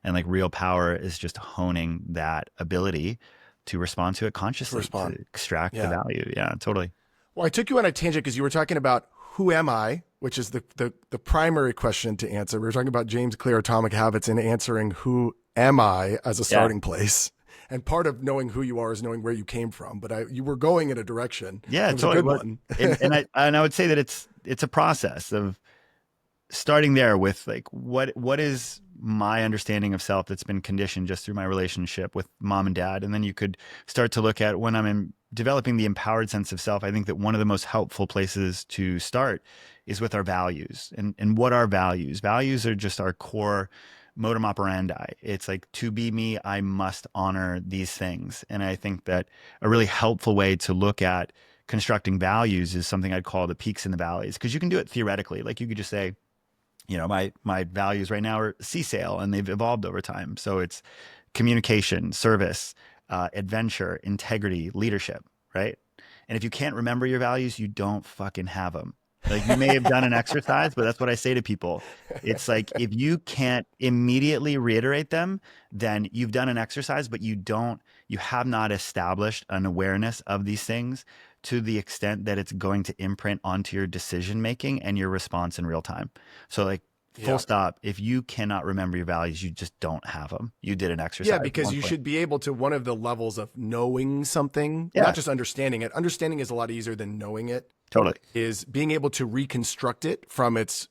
And like real power is just honing that ability to respond to it To consciously, to respond. extract the Yeah. value. Yeah, totally. Well, I took you on a tangent because you were talking about who am I, which is the primary question to answer. We were talking about James Clear Atomic Habits and answering who am I as a Yeah. starting place. And part of knowing who you are is knowing where you came from. But you were going in a direction. Yeah, It was a totally. good one. And I would say that it's a process of starting there with like, what is my understanding of self that's been conditioned just through my relationship with mom and dad. And then you could start to look at, when I'm developing the empowered sense of self, I think that one of the most helpful places to start is with our values. And what are values? Values are just our core modum operandi. It's like, to be me, I must honor these things. And I think that a really helpful way to look at constructing values is something I'd call the peaks and the valleys, because you can do it theoretically. Like you could just say, my values right now are CSAIL, and they've evolved over time. So it's communication, service, adventure, integrity, leadership, right? And if you can't remember your values, you don't fucking have them. Like, you may have done an exercise, but that's what I say to people. It's like, if you can't immediately reiterate them, then you've done an exercise, but you have not established an awareness of these things to the extent that it's going to imprint onto your decision making and your response in real time. So, like, full Yeah. stop. If you cannot remember your values, you just don't have them. You did an Yeah, exercise at because one you point. should be able to, one of the levels of knowing something, Yeah, not just understanding it. Understanding is a lot easier than knowing it, totally. is being able to reconstruct it from its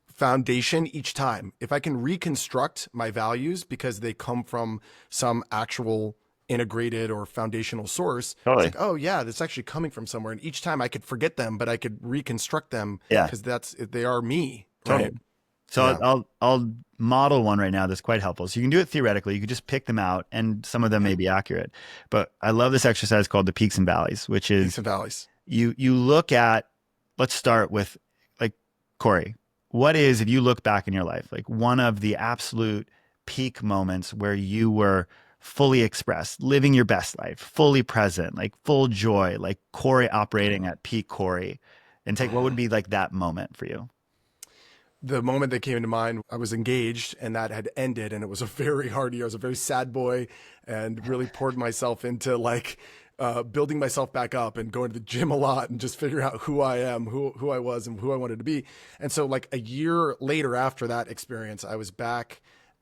foundation each time. If I can reconstruct my values because they come from some actual integrated or foundational source, it's Totally. like, oh yeah, that's actually coming from somewhere. And each time I could forget them, but I could reconstruct them Yeah, because they are me, totally. right? So Yeah. I'll model one right now that's quite helpful. So you can do it theoretically. You can just pick them out, and some of them Yeah. may be accurate. But I love this exercise called the peaks and valleys, which Peaks is and valleys. you look at. Let's start with, like, Corey. What is, if you look back in your life, like, one of the absolute peak moments where you were fully expressed, living your best life, fully present, like full joy, like Corey operating at peak Corey, and take what would be like that moment for you? The moment that came to mind, I was engaged and that had ended, and it was a very hard year. I was a very sad boy and really poured myself into like building myself back up and going to the gym a lot and just figuring out who I am, who I was, and who I wanted to be. And so, like a year later after that experience, I was back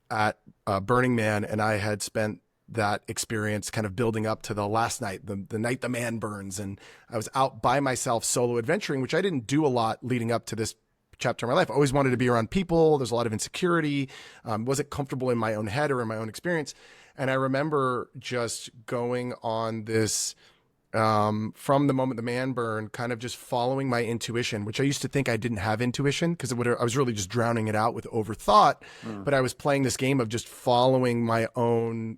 at Burning Man, and I had spent that experience kind of building up to the last night, the night the man burns. And I was out by myself solo adventuring, which I didn't do a lot leading up to this chapter in my life. I always wanted to be around people. There's a lot of insecurity. Wasn't comfortable in my own head or in my own experience. And I remember just going on this, from the moment the man burned, kind of just following my intuition, which I used to think I didn't have intuition because I was really just drowning it out with overthought. But I was playing this game of just following my own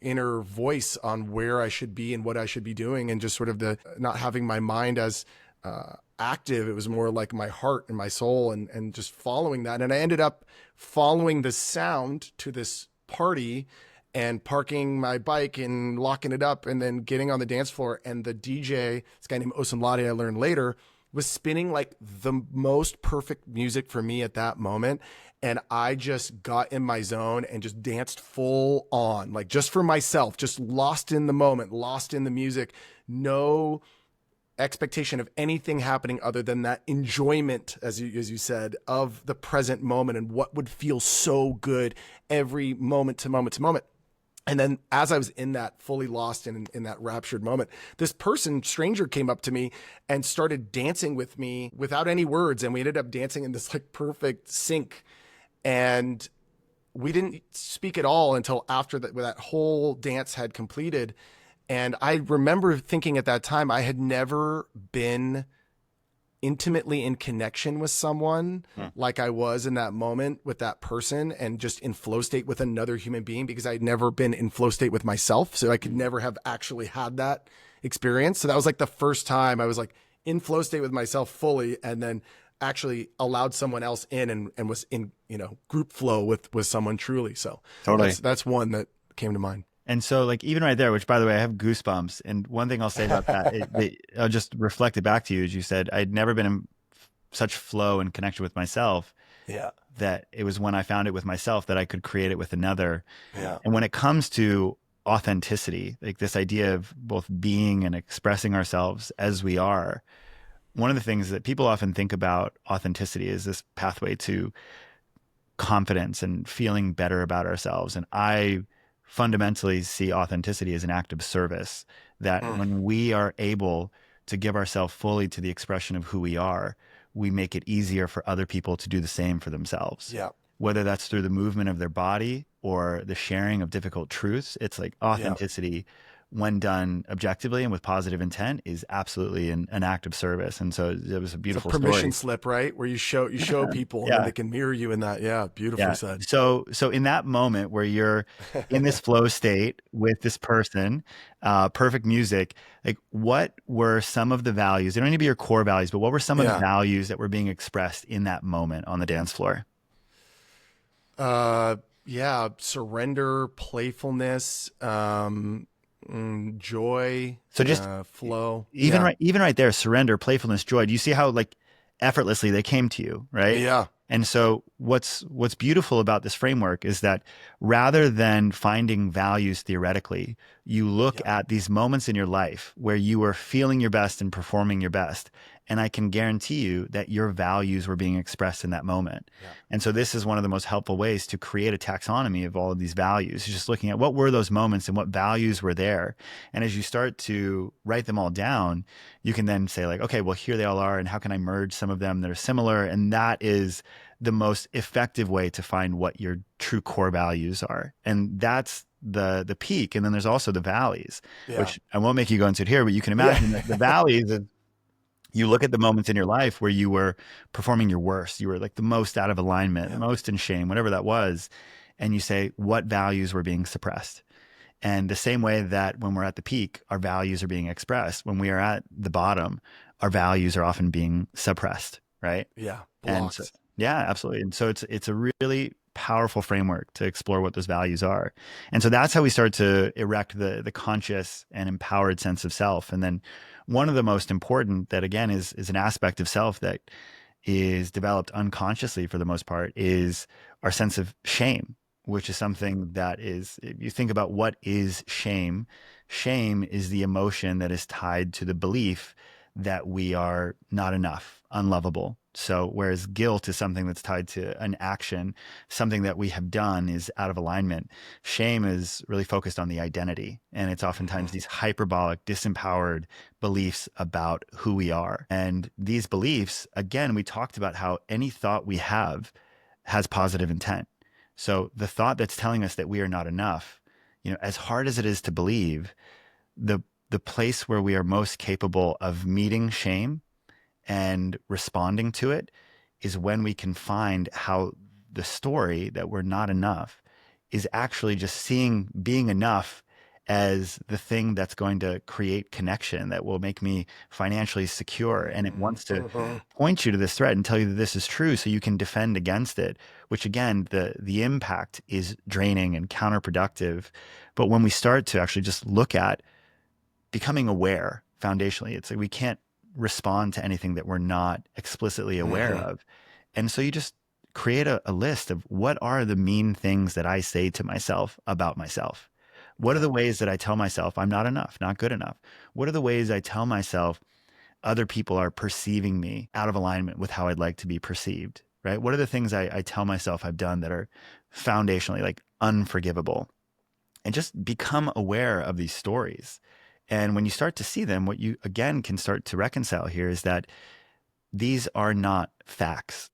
inner voice on where I should be and what I should be doing, and just sort of the not having my mind as active. It was more like my heart and my soul, and just following that. And I ended up following the sound to this party and parking my bike and locking it up and then getting on the dance floor. And the DJ, this guy named Osunlade, I learned later, was spinning like the most perfect music for me at that moment. And I just got in my zone and just danced full on, like just for myself, just lost in the moment, lost in the music. No expectation of anything happening other than that enjoyment, as you said, of the present moment and what would feel so good every moment to moment to moment. And then as I was in that fully lost in that raptured moment, this stranger came up to me and started dancing with me without any words. And we ended up dancing in this like perfect sync. And we didn't speak at all until after that whole dance had completed. And I remember thinking at that time, I had never been intimately in connection with someone like I was in that moment with that person, and just in flow state with another human being, because I'd never been in flow state with myself. So I could never have actually had that experience. So that was like the first time I was like in flow state with myself fully, and then actually allowed someone else in, and was in, group flow with someone truly. So Totally. that's one that came to mind. And so, like, even right there, which, by the way, I have goosebumps. And one thing I'll say about that, I'll just reflect it back to you, as you said, I'd never been in such flow and connection with myself. Yeah. That it was when I found it with myself that I could create it with another. Yeah. And when it comes to authenticity, like this idea of both being and expressing ourselves as we are, one of the things that people often think about authenticity is this pathway to confidence and feeling better about ourselves. And I fundamentally see authenticity as an act of service, that when we are able to give ourselves fully to the expression of who we are, we make it easier for other people to do the same for themselves. Yeah. Whether that's through the movement of their body or the sharing of difficult truths, it's like authenticity when done objectively and with positive intent, is absolutely an act of service. And so it was a It's a beautiful permission story. slip, right? Where you show people and then Yeah. they can mirror you in that. Yeah, beautifully Yeah. said. So in that moment where you're in this flow state with this person, perfect music, like what were some of the values? They don't need to be your core values, but what were some of the Yeah. values that were being expressed in that moment on the dance floor? Uh, yeah, surrender, playfulness, joy, So just flow. Yeah. even right there, surrender, playfulness, joy. Do you see how like effortlessly they came to you, right? Yeah. And so what's beautiful about this framework is that rather than finding values theoretically, you look Yeah. at these moments in your life where you were feeling your best and performing your best. And I can guarantee you that your values were being expressed in that moment. Yeah. And so this is one of the most helpful ways to create a taxonomy of all of these values, just looking at what were those moments and what values were there. And as you start to write them all down, you can then say like, okay, well, here they all are. And how can I merge some of them that are similar? And that is the most effective way to find what your true core values are. And that's the peak. And then there's also the valleys, Yeah. which I won't make you go into it here, but you can imagine Yeah. that the valleys is you look at the moments in your life where you were performing your worst, you were like the most out of alignment, Yeah. most in shame, whatever that was. And you say, what values were being suppressed? And the same way that when we're at the peak, our values are being expressed, when we are at the bottom, our values are often being suppressed, right? Yeah. And so, Blocked. yeah, absolutely. And so it's a really powerful framework to explore what those values are. And so that's how we start to erect the conscious and empowered sense of self. And then one of the most important that again is an aspect of self that is developed unconsciously for the most part is our sense of shame, which is something that is, if you think about what is shame, shame is the emotion that is tied to the belief that we are not enough, unlovable. So, whereas guilt is something that's tied to an action, something that we have done is out of alignment. Shame is really focused on the identity. And it's oftentimes Mhm. these hyperbolic, disempowered beliefs about who we are. And these beliefs, again, we talked about how any thought we have has positive intent. So, the thought that's telling us that we are not enough, as hard as it is to believe, the the place where we are most capable of meeting shame and responding to it is when we can find how the story that we're not enough is actually just seeing being enough as the thing that's going to create connection that will make me financially secure. And it Mhm. wants to Mhm. point you to this threat and tell you that this is true so you can defend against it, which again, the impact is draining and counterproductive. But when we start to actually just look at becoming aware foundationally, it's like we can't respond to anything that we're not explicitly aware Mhm. of. And so you just create a list of what are the mean things that I say to myself about myself? What are Yeah. the ways that I tell myself I'm not enough, not good enough? What are the ways I tell myself other people are perceiving me out of alignment with how I'd like to be perceived? Right? What are the things I tell myself I've done that are foundationally like unforgivable? And just become aware of these stories. And when you start to see them, what you again can start to reconcile here is that these are not facts.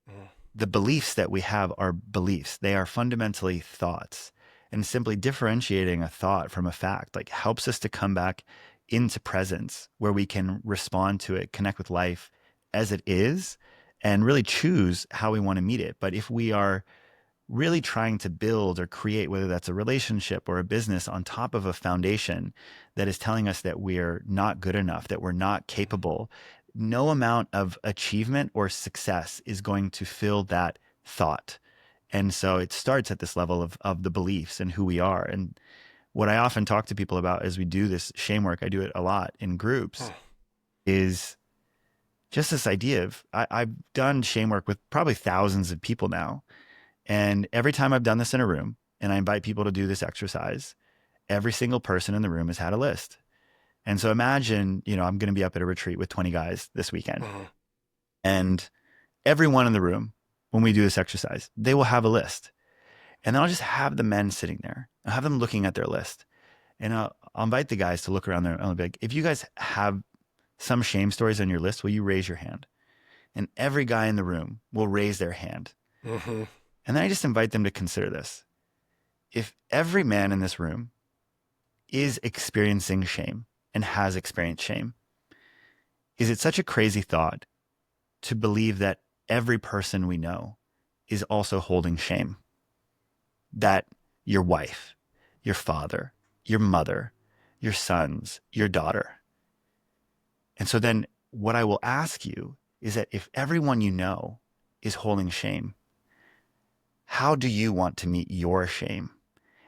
Mhm. The beliefs that we have are beliefs. They are fundamentally thoughts. And simply differentiating a thought from a fact like helps us to come back into presence where we can respond to it, connect with life as it is, and really choose how we want to meet it. But if we are really trying to build or create, whether that's a relationship or a business, on top of a foundation that is telling us that we're not good enough, that we're not capable, no amount of achievement or success is going to fill that thought. And so it starts at this level of the beliefs and who we are. And what I often talk to people about as we do this shame work, I do it a lot in groups, Mhm. is just this idea of I've done shame work with probably thousands of people now, and every time I've done this in a room and I invite people to do this exercise, every single person in the room has had a list. And so imagine, I'm going to be up at a retreat with 20 guys this weekend. Mhm. And everyone in the room, when we do this exercise, they will have a list. And then I'll just have the men sitting there. I'll have them looking at their list. And I'll invite the guys to look around there and I'll be like, if you guys have some shame stories on your list, will you raise your hand? And every guy in the room will raise their hand. Mhm. And then I just invite them to consider this. If every man in this room, is experiencing shame and has experienced shame, is it such a crazy thought to believe that every person we know is also holding shame? That your wife, your father, your mother, your sons, your daughter. And so then what I will ask you is that if everyone you know is holding shame, how do you want to meet your shame?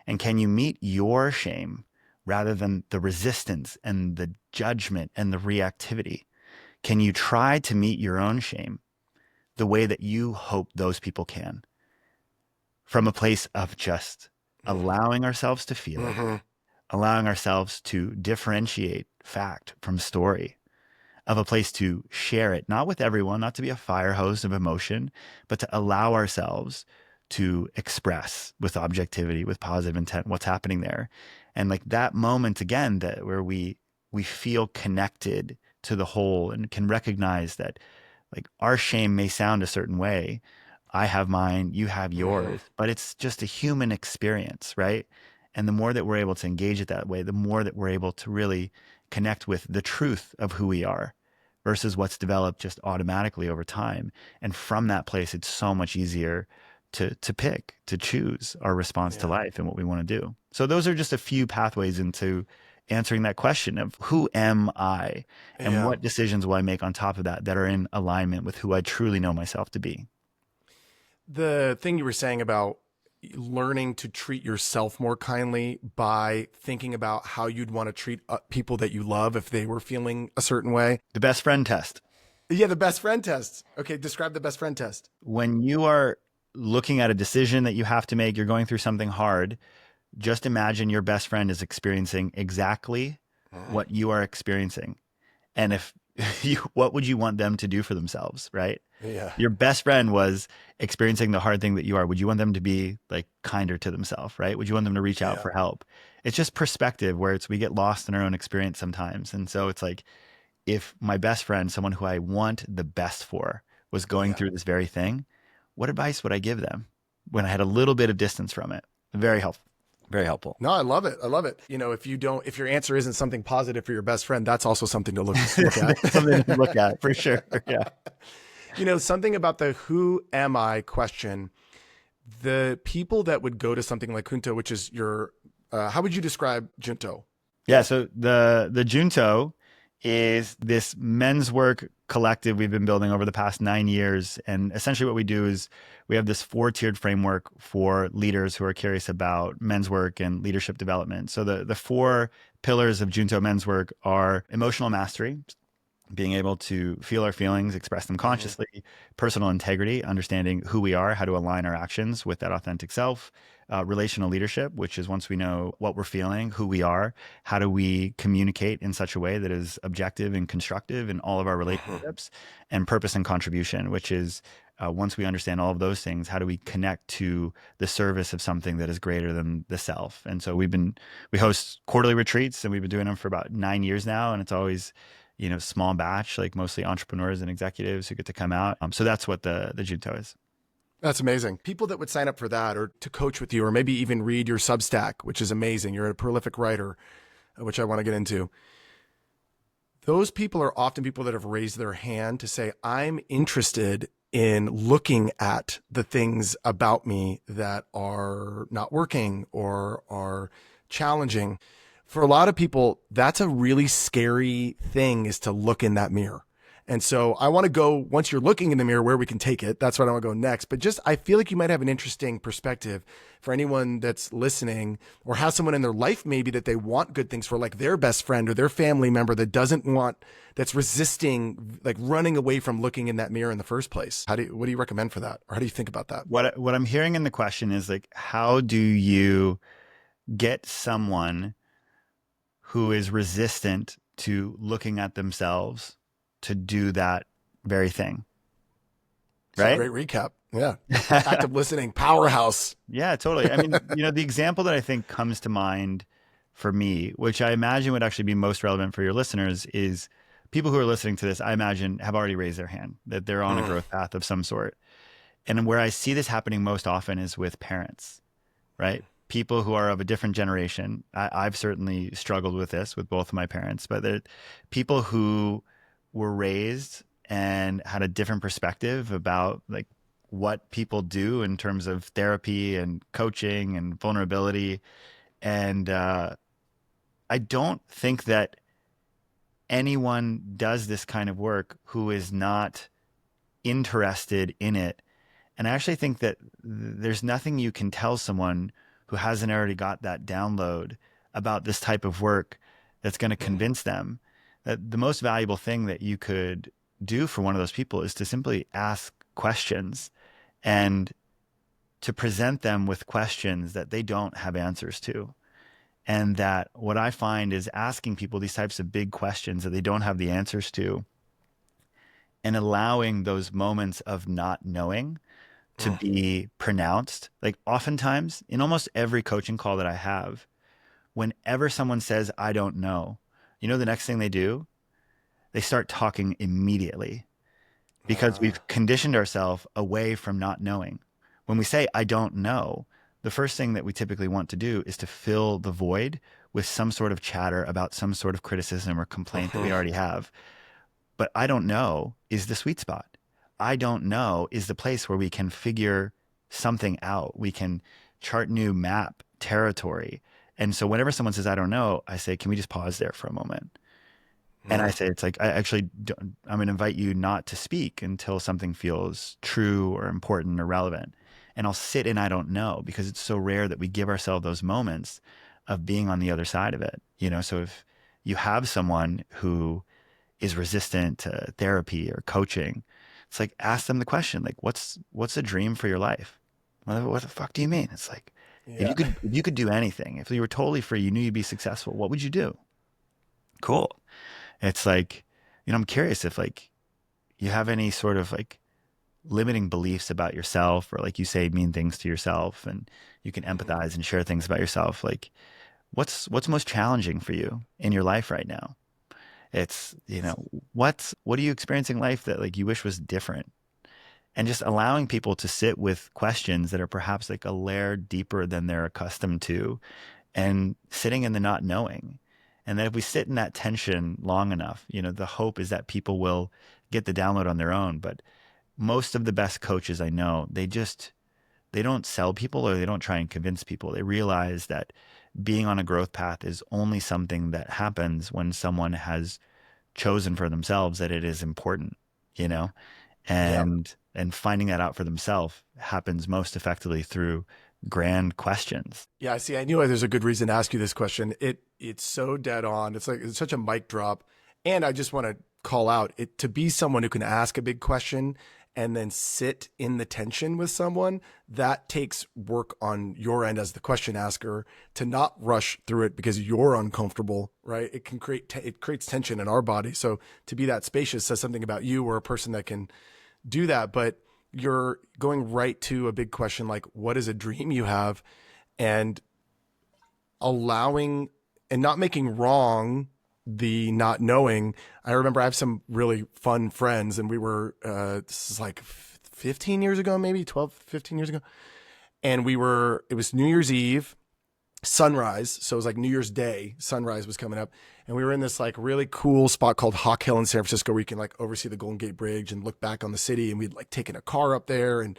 And can you meet your shame rather than the resistance and the judgment and the reactivity? Can you try to meet your own shame the way that you hope those people can, from a place of just allowing ourselves to feel it, Mm-hmm. allowing ourselves to differentiate fact from story, of a place to share it, not with everyone, not to be a fire hose of emotion, but to allow ourselves to express with objectivity, with positive intent, what's happening there. And like that moment again, that where we feel connected to the whole and can recognize that like our shame may sound a certain way. I have mine, you have Mm-hmm. yours, but it's just a human experience, right? And the more that we're able to engage it that way, the more that we're able to really connect with the truth of who we are versus what's developed just automatically over time. And from that place, it's so much easier to pick, to choose our response to Yeah. life and what we want to do. So those are just a few pathways into answering that question of who am I and Yeah. what decisions will I make on top of that that are in alignment with who I truly know myself to be. The thing you were saying about learning to treat yourself more kindly by thinking about how you'd want to treat people that you love if they were feeling a certain way. The best friend test. Yeah, the best friend test. Okay, describe the best friend test. When you are looking at a decision that you have to make, you're going through something hard, just imagine your best friend is experiencing exactly Mm. what you are experiencing. And if what would you want them to do for themselves, right? Yeah. Your best friend was experiencing the hard thing that you are. Would you want them to be like kinder to themselves, right? Would you want them to reach out Yeah. for help? It's just perspective where we get lost in our own experience sometimes. And so it's like, if my best friend, someone who I want the best for, was going Yeah. through this very thing, what advice would I give them when I had a little bit of distance from it? Very helpful. Very helpful. No, I love it. I love it. You know, if your answer isn't something positive for your best friend, that's also something to look at. Something to look at for sure. Yeah. You know, something about the who am I question, the people that would go to something like Junto, which is your, how would you describe Junto? Yeah. So the Junto is this men's work collective we've been building over the past 9 years. And essentially what we do is we have this 4-tiered framework for leaders who are curious about men's work and leadership development. So the 4 pillars of Junto men's work are emotional mastery, being able to feel our feelings, express them Mm-hmm. consciously, personal integrity, understanding who we are, how to align our actions with that authentic self, relational leadership, which is once we know what we're feeling, who we are, how do we communicate in such a way that is objective and constructive in all of our Mm-hmm. relationships, and purpose and contribution, which is once we understand all of those things, how do we connect to the service of something that is greater than the self? And so we host quarterly retreats, and we've been doing them for about 9 years now, and it's always small batch, like mostly entrepreneurs and executives who get to come out. So that's what the Junto is. That's amazing. People that would sign up for that or to coach with you or maybe even read your Substack, which is amazing. You're a prolific writer, which I want to get into. Those people are often people that have raised their hand to say, I'm interested in looking at the things about me that are not working or are challenging. For a lot of people, that's a really scary thing, is to look in that mirror. And so I want to go, once you're looking in the mirror, where we can take it. That's what I want to go next. But just, I feel like you might have an interesting perspective for anyone that's listening or has someone in their life maybe that they want good things for, like their best friend or their family member that doesn't want, that's resisting, like running away from looking in that mirror in the first place. What do you recommend for that? Or how do you think about that? What I'm hearing in the question is like, how do you get someone who is resistant to looking at themselves to do that very thing, It's a right? great recap. Yeah. Active listening, powerhouse. Yeah, totally. I mean, the example that I think comes to mind for me, which I imagine would actually be most relevant for your listeners, is people who are listening to this, I imagine, have already raised their hand, that they're on a growth path of some sort. And where I see this happening most often is with parents, right? people who are of a different generation. I've certainly struggled with this with both of my parents, but they're people who were raised and had a different perspective about like what people do in terms of therapy and coaching and vulnerability. And I don't think that anyone does this kind of work who is not interested in it. And I actually think that there's nothing you can tell someone who hasn't already got that download about this type of work that's going to convince them that the most valuable thing that you could do for one of those people is to simply ask questions and to present them with questions that they don't have answers to. And that what I find is asking people these types of big questions that they don't have the answers to and allowing those moments of not knowing to be pronounced. Like oftentimes in almost every coaching call that I have, whenever someone says, I don't know, you know, the next thing they do, they start talking immediately because we've conditioned ourselves away from not knowing. When we say, I don't know, the first thing that we typically want to do is to fill the void with some sort of chatter about some sort of criticism or complaint that we already have. But I don't know is the sweet spot. I don't know is the place where we can figure something out. We can chart new map territory. And so whenever someone says, I don't know, I say, can we just pause there for a moment? And I say, it's like, I'm going to invite you not to speak until something feels true or important or relevant. And I'll sit in I don't know because it's so rare that we give ourselves those moments of being on the other side of it. You know, so if you have someone who is resistant to therapy or coaching, it's like, ask them the question, like, what's a dream for your life? What the fuck do you mean? It's like, if you could do anything, if you were totally free, you knew you'd be successful, what would you do? Cool. It's like, you know, I'm curious if like you have any sort of like limiting beliefs about yourself, or like you say mean things to yourself and you can empathize and share things about yourself. Like what's most challenging for you in your life right now? It's, you know, what are you experiencing in life that like you wish was different? And just allowing people to sit with questions that are perhaps like a layer deeper than they're accustomed to, and sitting in the not knowing. And then if we sit in that tension long enough, you know, the hope is that people will get the download on their own. But most of the best coaches I know, they don't sell people or they don't try and convince people. They realize that being on a growth path is only something that happens when someone has chosen for themselves that it is important, you know, and finding that out for themselves happens most effectively through grand questions. Yeah, see, I knew there's a good reason to ask you this question. It's so dead on. It's like it's such a mic drop. And I just want to call out it to be someone who can ask a big question and then sit in the tension with someone. That takes work on your end as the question asker to not rush through it because you're uncomfortable, right? It can it creates tension in our body. So to be that spacious says something about you or a person that can do that. But you're going right to a big question like, what is a dream you have? And allowing and not making wrong the not knowing. I remember I have some really fun friends, and we were, this is like 15 years ago, maybe 12, 15 years ago. And it was New Year's Eve, sunrise. So it was like New Year's Day, sunrise was coming up. And we were in this like really cool spot called Hawk Hill in San Francisco where you can like oversee the Golden Gate Bridge and look back on the city. And we'd like taken a car up there. And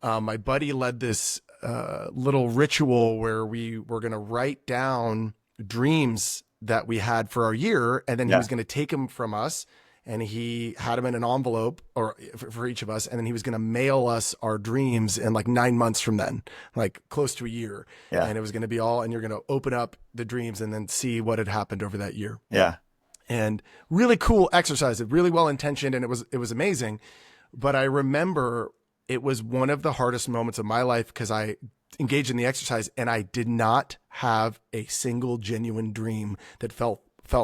my buddy led this little ritual where we were going to write down dreams that we had for our year. And then he was going to take them from us. And he had them in an envelope or for each of us. And then he was going to mail us our dreams in like 9 months from then, like close to a year. Yeah. And it was going to be all, and you're going to open up the dreams and then see what had happened over that year. Yeah. And really cool exercise, really well intentioned. And it was amazing. But I remember it was one of the hardest moments of my life because I engaged in the exercise and I did not have a single genuine dream that felt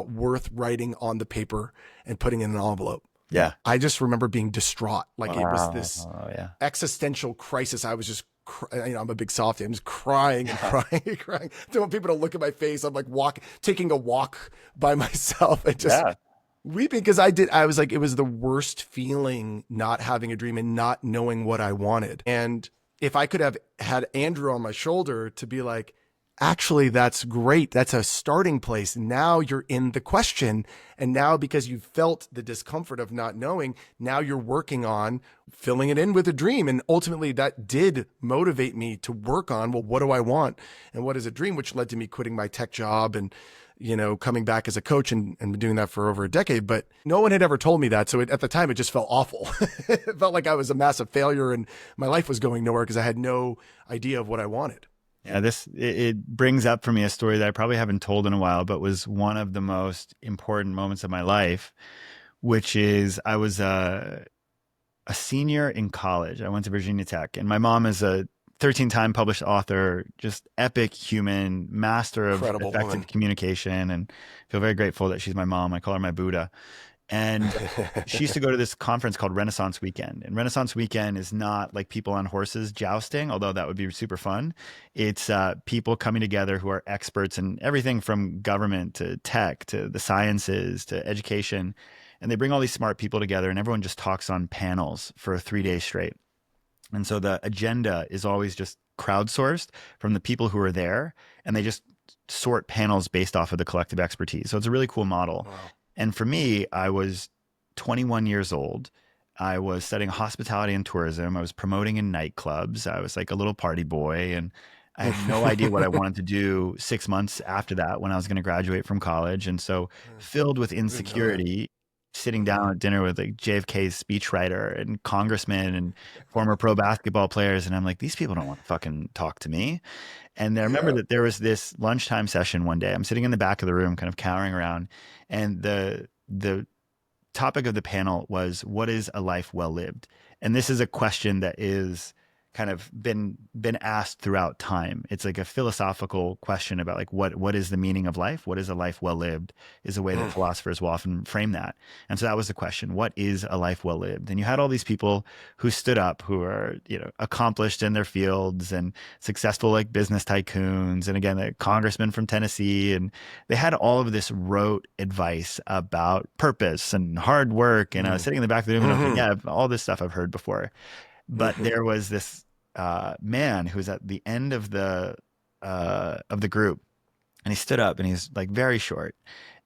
worth writing on the paper and putting in an envelope. Yeah. I just remember being distraught. Like it was this yeah. existential crisis. I was just, I'm a big softie. I'm just crying and crying and crying. I don't want people to look at my face. I'm like taking a walk by myself and just weeping because I was like, it was the worst feeling not having a dream and not knowing what I wanted. And if I could have had Andrew on my shoulder to be like, actually, that's great. That's a starting place. Now you're in the question. And now, because you felt the discomfort of not knowing, now you're working on filling it in with a dream. And ultimately, that did motivate me to work on, well, what do I want? And what is a dream? Which led to me quitting my tech job and, coming back as a coach and doing that for over a decade. But no one had ever told me that. So at the time, it just felt awful. It felt like I was a massive failure and my life was going nowhere because I had no idea of what I wanted. Yeah, it brings up for me a story that I probably haven't told in a while, but was one of the most important moments of my life, which is I was a senior in college. I went to Virginia Tech, and my mom is a 13-time published author, just epic human, master of Incredible effective woman. communication, and feel very grateful that she's my mom. I call her my Buddha. And she used to go to this conference called Renaissance Weekend. And Renaissance Weekend is not like people on horses jousting, although that would be super fun. It's people coming together who are experts in everything from government to tech to the sciences to education. And they bring all these smart people together, and everyone just talks on panels for 3 days straight. And so the agenda is always just crowdsourced from the people who are there, and they just sort panels based off of the collective expertise. So it's a really cool model. Wow. And for me, I was 21 years old. I was studying hospitality and tourism. I was promoting in nightclubs. I was like a little party boy, and I had no idea what I wanted to do 6 months after that when I was going to graduate from college. And so, filled with Didn't know that. insecurity, sitting down at dinner with like JFK's speechwriter and congressmen and former pro basketball players. And I'm like, these people don't want to fucking talk to me. And I remember Yeah. that there was this lunchtime session one day. I'm sitting in the back of the room, kind of cowering around, and the topic of the panel was, what is a life well lived? And this is a question that is kind of been asked throughout time. It's like a philosophical question about like what is the meaning of life? What is a life well lived? Is a way that philosophers will often frame that. And so that was the question: what is a life well lived? And you had all these people who stood up, who are accomplished in their fields and successful like business tycoons, and again, a congressman from Tennessee, and they had all of this rote advice about purpose and hard work. And I was sitting in the back of the room, and I was like, yeah, all this stuff I've heard before. But there was this man who was at the end of the group, and he stood up, and he's like very short,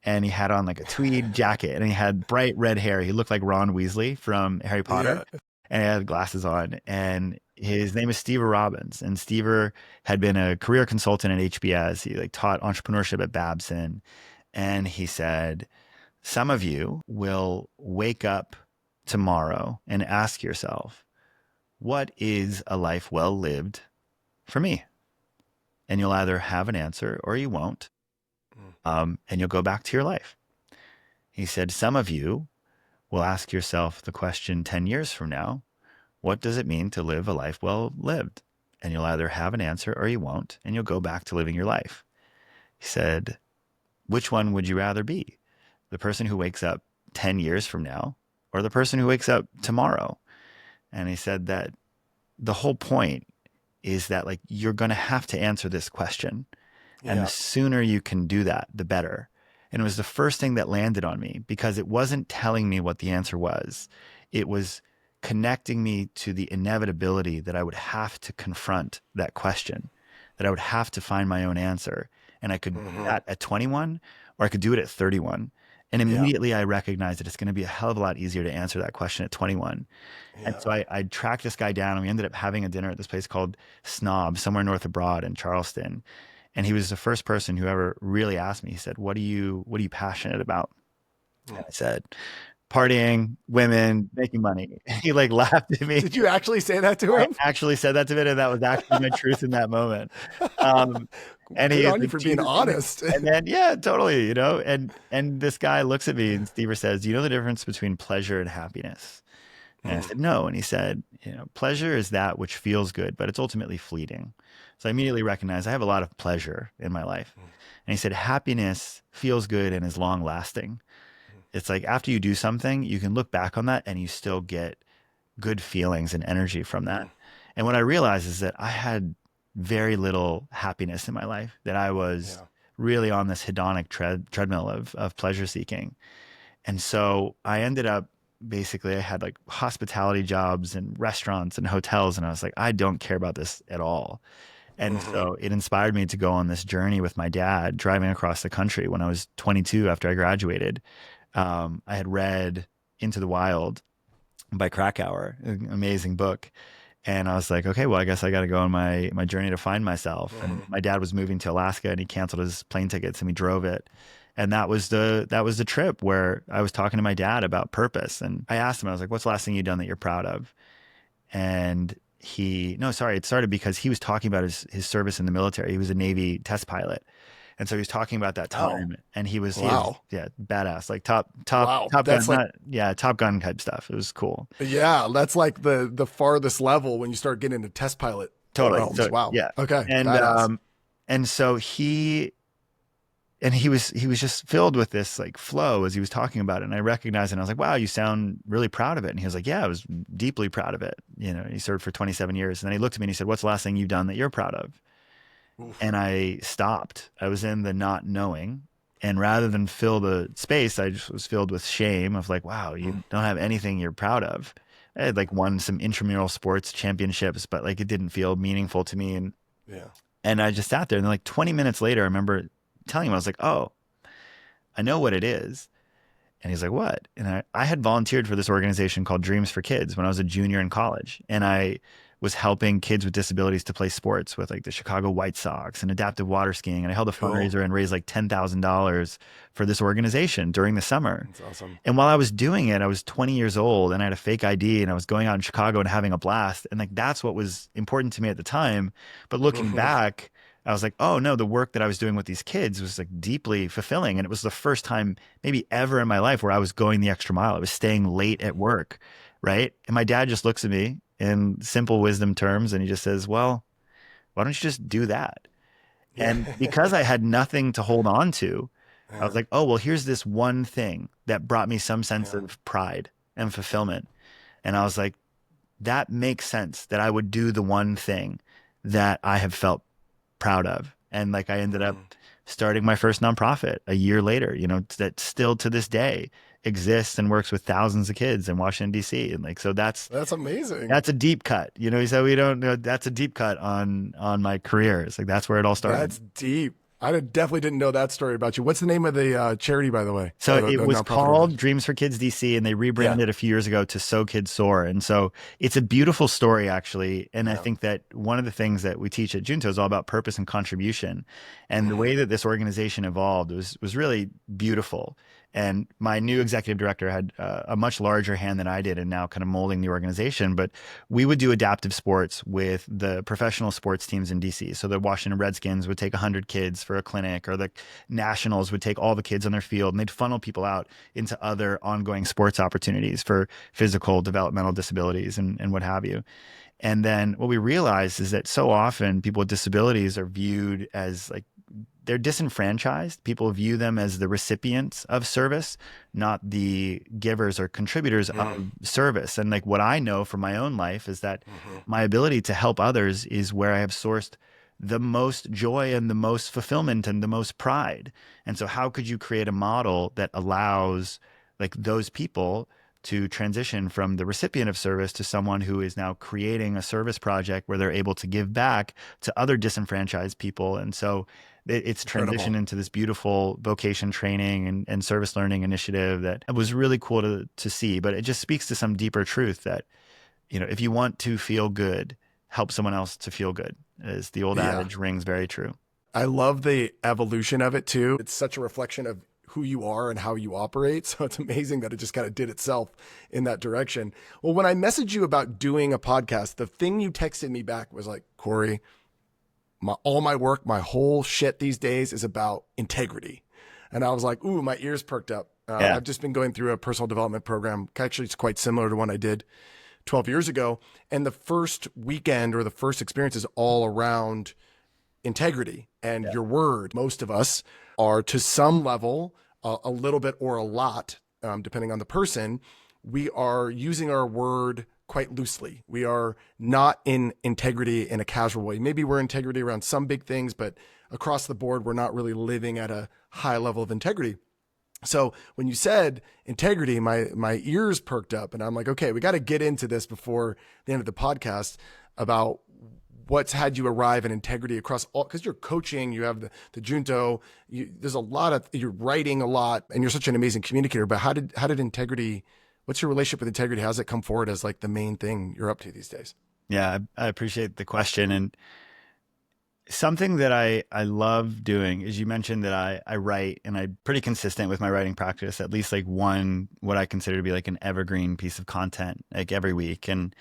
and he had on like a tweed jacket, and he had bright red hair. He looked like Ron Weasley from Harry Potter, Yeah. and he had glasses on. And his name is Steve Robbins, and Steve had been a career consultant at HBS. He like taught entrepreneurship at Babson, and he said, "Some of you will wake up tomorrow and ask yourself, what is a life well lived for me?" And you'll either have an answer or you won't. And you'll go back to your life. He said, some of you will ask yourself the question 10 years from now, what does it mean to live a life well lived? And you'll either have an answer or you won't, and you'll go back to living your life. He said, which one would you rather be? The person who wakes up 10 years from now or the person who wakes up tomorrow? And he said that the whole point is that like you're going to have to answer this question, and the Yeah. sooner you can do that, the better. And it was the first thing that landed on me, because it wasn't telling me what the answer was. It was connecting me to the inevitability that I would have to confront that question, that I would have to find my own answer. And I could do that at 21, or I could do it at 31. And Yeah. immediately I recognized that it's going to be a hell of a lot easier to answer that question at 21. And Yeah. so I tracked this guy down, and we ended up having a dinner at this place called Snob, somewhere north of Broad in Charleston. And he was the first person who ever really asked me, he said, what are you passionate about? And I said, partying, women, making money. He like laughed at me. Did you actually say that to I him? actually said that to him, and that was actually my truth in that moment. Um, and Good he was on you like, for do you, being honest. and then, yeah, totally, and this guy looks at me, and Steve says, do you know the difference between pleasure and happiness? And I said, no. And he said, pleasure is that which feels good, but it's ultimately fleeting. So I immediately recognized I have a lot of pleasure in my life. And he said, happiness feels good and is long lasting. It's like after you do something, you can look back on that and you still get good feelings and energy from that. And what I realized is that I had very little happiness in my life, that I was Yeah. really on this hedonic treadmill of pleasure seeking. And so I ended up basically I had like hospitality jobs and restaurants and hotels. And I was like, I don't care about this at all. And Mm-hmm. so it inspired me to go on this journey with my dad driving across the country when I was 22 after I graduated. I had read Into the Wild by Krakauer, an amazing book. And I was like, okay, well, I guess I got to go on my journey to find myself. And Mm-hmm. my dad was moving to Alaska and he canceled his plane tickets and we drove it. And that was the trip where I was talking to my dad about purpose. And I asked him, I was like, what's the last thing you've done that you're proud of? And no, sorry, it started because he was talking about his service in the military. He was a Navy test pilot. And so he was talking about that Oh, time and he was wow. yeah, badass, like Wow. top gun, That's like, not, yeah, Top Gun type stuff. It was cool. yeah, that's like the farthest level when you start getting into test pilot Totally. realms. So Wow. yeah. Okay. And Badass. so he was just filled with this like flow as he was talking about it. And I recognized it and I was like, wow, you sound really proud of it. And he was like, yeah, I was deeply proud of it. He served for 27 years. And then he looked at me and he said, what's the last thing you've done that you're proud of? Oof. And I stopped. I was in the not knowing. And rather than fill the space, I just was filled with shame of like, wow, you don't have anything you're proud of. I had like won some intramural sports championships, but like it didn't feel meaningful to me. Yeah. And I just sat there. And then like 20 minutes later, I remember telling him, I was like, oh, I know what it is. And he's like, what? And I had volunteered for this organization called Dreams for Kids when I was a junior in college. And I was helping kids with disabilities to play sports with like the Chicago White Sox and adaptive water skiing. And I held a Cool. fundraiser and raised like $10,000 for this organization during the summer. That's awesome. And while I was doing it, I was 20 years old and I had a fake ID and I was going out in Chicago and having a blast. And like that's what was important to me at the time. But looking Mm-hmm. back, I was like, oh no, the work that I was doing with these kids was like deeply fulfilling. And it was the first time maybe ever in my life where I was going the extra mile. I was staying late at work. Right. And my dad just looks at me in simple wisdom terms and he just says, well, why don't you just do that? Yeah. And because I had nothing to hold on to, I was Yeah. like, oh, well, here's this one thing that brought me some sense Yeah. of pride and fulfillment. And I was like, that makes sense that I would do the one thing that I have felt proud of. And like I ended up Mm. starting my first nonprofit a year later, that still to this day exists and works with thousands of kids in Washington, D.C. And like, so that's That's amazing. that's a deep cut. He said we don't know that's a deep cut on my career. It's like that's where it all started. That's deep. Definitely didn't know that story about you. What's the name of the charity, by the way? So it The was nonprofit called organization. Dreams for Kids DC, and they Yeah. rebranded a few years ago to So Kids Soar. And so it's a beautiful story, actually. And I Yeah. think that one of the things that we teach at Junto is all about purpose and contribution. And the Mm-hmm. way that this organization evolved was really beautiful. And my new executive director had a much larger hand than I did in now kind of molding the organization. But we would do adaptive sports with the professional sports teams in DC. So the Washington Redskins would take 100 kids for a clinic, or the Nationals would take all the kids on their field and they'd funnel people out into other ongoing sports opportunities for physical developmental disabilities and what have you. And then what we realized is that so often people with disabilities are viewed as like they're disenfranchised. People view them as the recipients of service, not the givers or contributors Mm. of service. And like what I know from my own life is that Mm-hmm. my ability to help others is where I have sourced the most joy and the most fulfillment and the most pride. And so how could you create a model that allows like those people to transition from the recipient of service to someone who is now creating a service project where they're able to give back to other disenfranchised people? And so it's Incredible. transitioned into this beautiful vocation training and service learning initiative that was really cool to see. But it just speaks to some deeper truth that, if you want to feel good, help someone else to feel good, as the old Yeah. adage rings very true. I love the evolution of it too. It's such a reflection of who you are and how you operate. So it's amazing that it just kind of did itself in that direction. Well, when I messaged you about doing a podcast, the thing you texted me back was like, Corey, all my work, my whole shit these days is about integrity. And I was like, ooh, my ears perked up. Yeah. I've just been going through a personal development program. Actually, it's quite similar to one I did 12 years ago. And the first weekend or the first experience is all around integrity and Yeah. your word. Most of us are to some level, a little bit or a lot, depending on the person. We are using our word quite loosely. We are not in integrity in a casual way. Maybe we're integrity around some big things, but across the board, we're not really living at a high level of integrity. So when you said integrity, my ears perked up, and I'm like, okay, we got to get into this before the end of the podcast about what's had you arrive at integrity across all, because you're coaching, you have the junto, there's a lot of, you're writing a lot, and you're such an amazing communicator. But how did integrity? What's your relationship with integrity? How does it come forward as like the main thing you're up to these days? Yeah, I appreciate the question. And something that I love doing is, you mentioned that I write, and I'm pretty consistent with my writing practice, at least like one, what I consider to be like an evergreen piece of content, like every week. And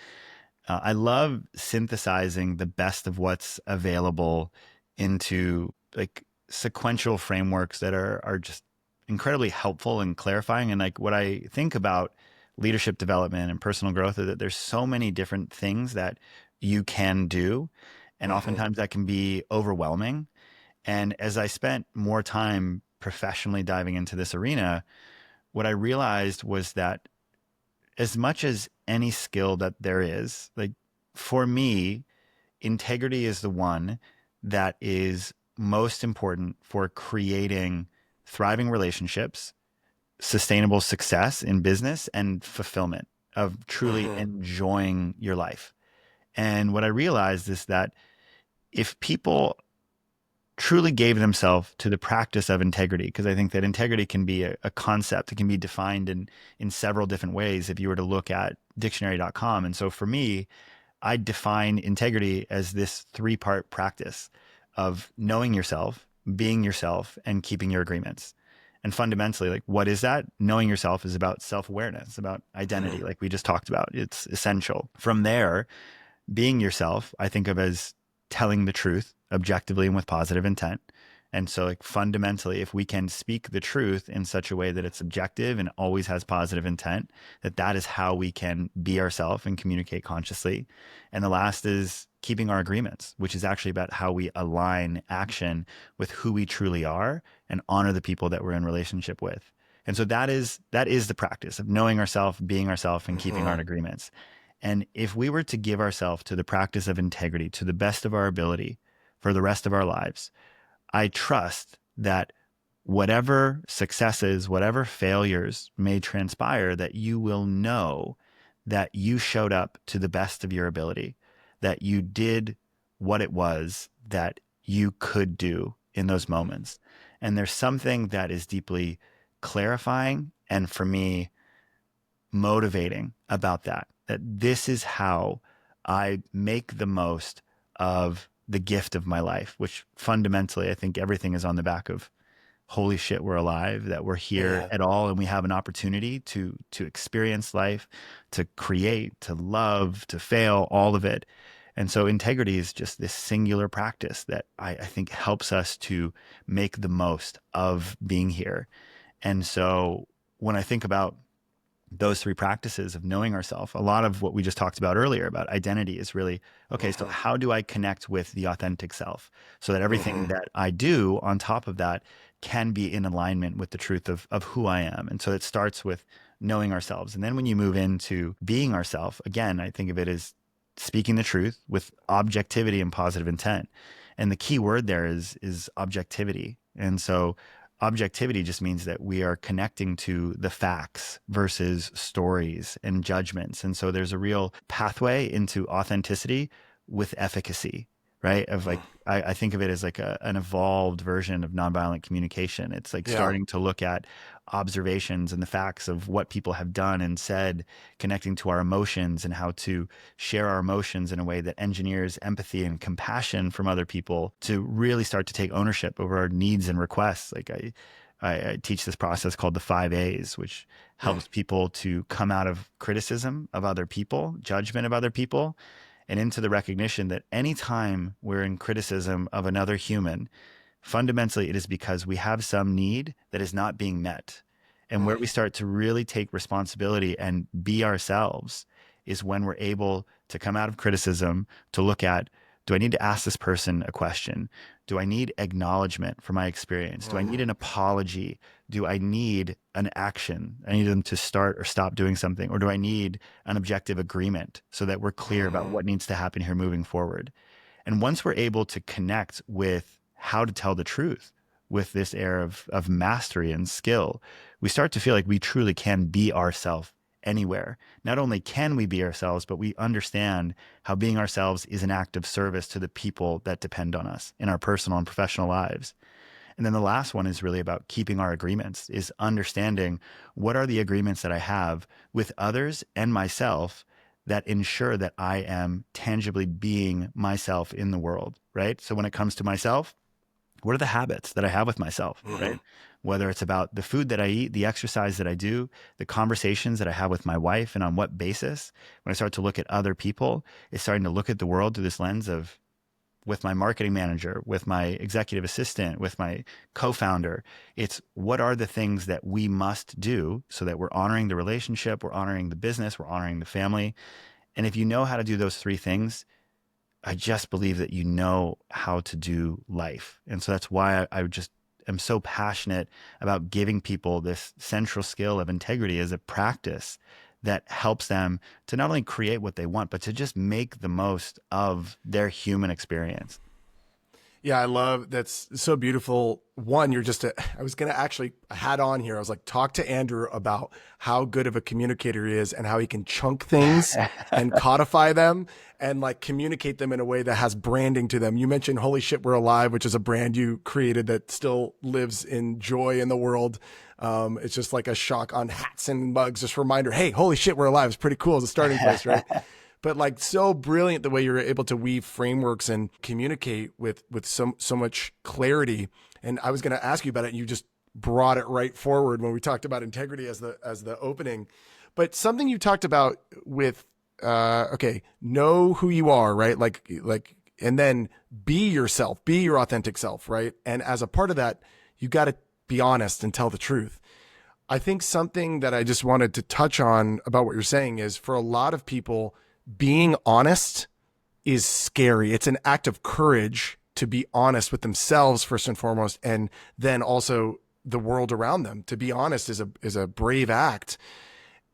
I love synthesizing the best of what's available into like sequential frameworks that are just incredibly helpful and clarifying. And like what I think about leadership development and personal growth is that there's so many different things that you can do. And Mm-hmm. oftentimes that can be overwhelming. And as I spent more time professionally diving into this arena, what I realized was that as much as any skill that there is, like for me, integrity is the one that is most important for creating thriving relationships, sustainable success in business, and fulfillment of truly Mm-hmm. enjoying your life. And what I realized is that if people truly gave themselves to the practice of integrity, because I think that integrity can be a concept, it can be defined in several different ways if you were to look at dictionary.com. And so for me, I define integrity as this three-part practice of knowing yourself, being yourself, and keeping your agreements. And fundamentally, like, what is that? Knowing yourself is about self-awareness, about identity, Mm-hmm. like we just talked about. It's essential. From there, being yourself, I think of as telling the truth objectively and with positive intent. And so, like, fundamentally, if we can speak the truth in such a way that it's objective and always has positive intent, that is how we can be ourselves and communicate consciously. And the last is keeping our agreements, which is actually about how we align action with who we truly are and honor the people that we're in relationship with. And so that is the practice of knowing ourselves, being ourselves, and keeping our Mm-hmm. agreements. And if we were to give ourselves to the practice of integrity to the best of our ability for the rest of our lives, I trust that whatever successes, whatever failures may transpire, that you will know that you showed up to the best of your ability, that you did what it was that you could do in those moments. And there's something that is deeply clarifying and, for me, motivating about that this is how I make the most of the gift of my life, which fundamentally, I think everything is on the back of holy shit, we're alive, that we're here Man. at all, and we have an opportunity to experience life, to create, to love, to fail, all of it. And so integrity is just this singular practice that I think helps us to make the most of being here. And so when I think about those three practices of knowing ourselves, a lot of what we just talked about earlier about identity is really, okay, so Mm-hmm. how do I connect with the authentic self so that everything Mm-hmm. that I do on top of that can be in alignment with the truth of who I am? And so it starts with knowing ourselves. And then when you move into being ourself, again, I think of it as speaking the truth with objectivity and positive intent. And the key word there is objectivity. And so objectivity just means that we are connecting to the facts versus stories and judgments. And so there's a real pathway into authenticity with efficacy, right? Of like, I think of it as like an evolved version of nonviolent communication. It's like Yeah. starting to look at observations and the facts of what people have done and said, connecting to our emotions and how to share our emotions in a way that engineers empathy and compassion from other people to really start to take ownership over our needs and requests. Like I teach this process called the 5 A's, which Mm. helps people to come out of criticism of other people, judgment of other people, and into the recognition that anytime we're in criticism of another human, fundamentally, it is because we have some need that is not being met. And where Mm. we start to really take responsibility and be ourselves is when we're able to come out of criticism to look at, do I need to ask this person a question? Do I need acknowledgement for my experience? Do I need Mm. an apology? Do I need an action? I need them to start or stop doing something. Or do I need an objective agreement so that we're clear about Mm. what needs to happen here moving forward? And once we're able to connect with how to tell the truth with this air of mastery and skill, we start to feel like we truly can be ourselves anywhere. Not only can we be ourselves, but we understand how being ourselves is an act of service to the people that depend on us in our personal and professional lives. And then the last one is really about keeping our agreements, is understanding what are the agreements that I have with others and myself that ensure that I am tangibly being myself in the world, right? So when it comes to myself, what are the habits that I have with myself, right? Whether it's about the food that I eat, the exercise that I do, the conversations that I have with my wife, and on what basis. When I start to look at other people, it's starting to look at the world through this lens of, with my marketing manager, with my executive assistant, with my co-founder, it's what are the things that we must do so that we're honoring the relationship, we're honoring the business, we're honoring the family. And if you know how to do those three things, I just believe that you know how to do life. And so that's why I just am so passionate about giving people this central skill of integrity as a practice that helps them to not only create what they want, but to just make the most of their human experience. Yeah, I love that's so beautiful. One, I was going to actually had on here. I was like, talk to Andrew about how good of a communicator he is and how he can chunk things and codify them and like communicate them in a way that has branding to them. You mentioned Holy Shit, We're Alive, which is a brand you created that still lives in joy in the world. It's just like a shock on hats and mugs, just a reminder, hey, holy shit, we're alive. It's pretty cool as a starting place, right? But like so brilliant the way you're able to weave frameworks and communicate with so much clarity. And I was going to ask you about it, and you just brought it right forward when we talked about integrity as the opening. But something you talked about with okay, know who you are, right? Like, and then be yourself, be your authentic self, right? And as a part of that, you got to be honest and tell the truth. I think something that I just wanted to touch on about what you're saying is, for a lot of people, being honest is scary. It's an act of courage to be honest with themselves first and foremost, and then also the world around them. To be honest is a brave act.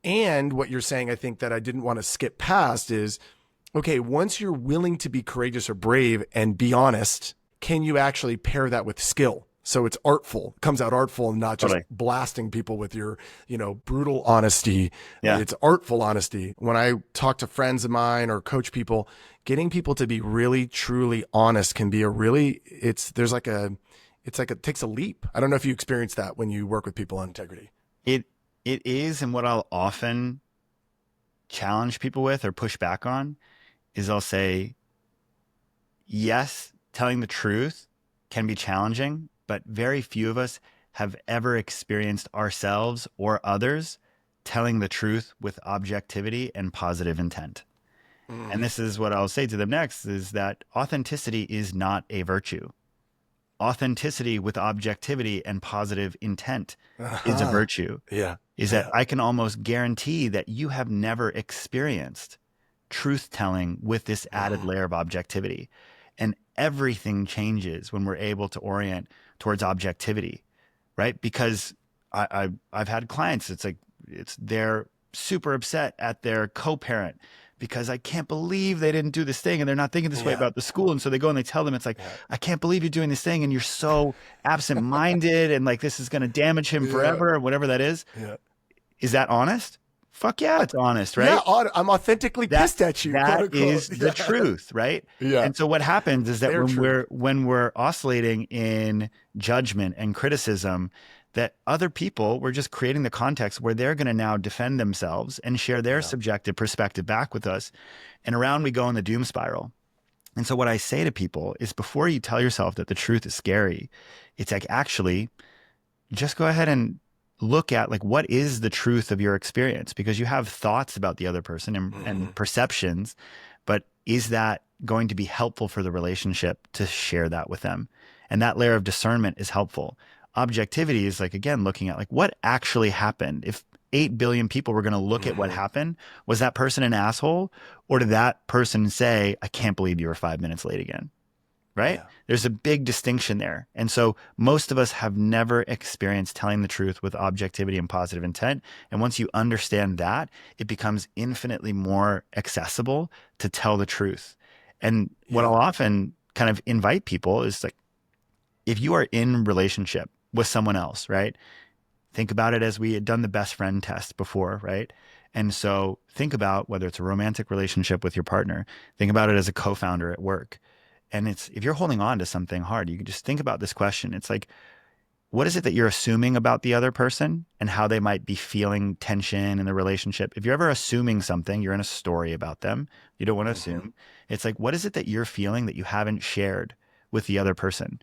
And what you're saying, I think that I didn't want to skip past is, okay, once you're willing to be courageous or brave and be honest, can you actually pair that with skill? So it's artful, it comes out artful and not just Totally. blasting people with your, brutal honesty. Yeah. It's artful honesty. When I talk to friends of mine or coach people, getting people to be really, truly honest can be it takes a leap. I don't know if you experience that when you work with people on integrity. It is, and what I'll often challenge people with or push back on is I'll say, yes, telling the truth can be challenging, but very few of us have ever experienced ourselves or others telling the truth with objectivity and positive intent. And this is what I'll say to them next, is that authenticity is not a virtue. Authenticity with objectivity and positive intent is a virtue. Yeah. Is that I can almost guarantee that you have never experienced truth telling with this added layer of objectivity. And everything changes when we're able to orient towards objectivity, right? Because I've had clients, they're super upset at their co-parent because I can't believe they didn't do this thing, and they're not thinking this way about the school. And so they go and they tell them, it's like, I can't believe you're doing this thing and you're so absent-minded and like this is going to damage him forever, or whatever that is. Yeah. Is that honest? Fuck yeah, it's honest, right? Yeah, I'm authentically pissed at you. That is the truth, right? Yeah. And so what happens is that when we're oscillating in judgment and criticism, that other people, we're just creating the context where they're going to now defend themselves and share their subjective perspective back with us. And around we go in the doom spiral. And so what I say to people is, before you tell yourself that the truth is scary, it's like, actually, just go ahead and look at like, what is the truth of your experience? Because you have thoughts about the other person and perceptions, but is that going to be helpful for the relationship to share that with them? And that layer of discernment is helpful. Objectivity is like, again, looking at like, what actually happened. If 8 billion people were going to look at what happened, was that person an asshole? Or did that person say, I can't believe you were 5 minutes late again? Right? Yeah. There's a big distinction there. And so most of us have never experienced telling the truth with objectivity and positive intent. And once you understand that, it becomes infinitely more accessible to tell the truth. And what I'll often kind of invite people is like, if you are in relationship with someone else, right? Think about it as we had done the best friend test before, right? And so think about whether it's a romantic relationship with your partner, think about it as a co-founder at work. And it's, if you're holding on to something hard, you can just think about this question. It's like, what is it that you're assuming about the other person and how they might be feeling tension in the relationship? If you're ever assuming something, you're in a story about them. You don't want to assume. It's like, what is it that you're feeling that you haven't shared with the other person?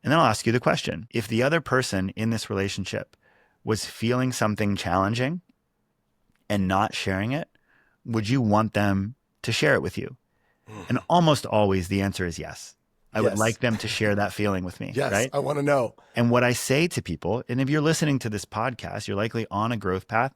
And then I'll ask you the question. If the other person in this relationship was feeling something challenging and not sharing it, would you want them to share it with you? And almost always the answer is yes. I would Yes. like them to share that feeling with me, Yes, right? I want to know. And what I say to people, and if you're listening to this podcast, you're likely on a growth path.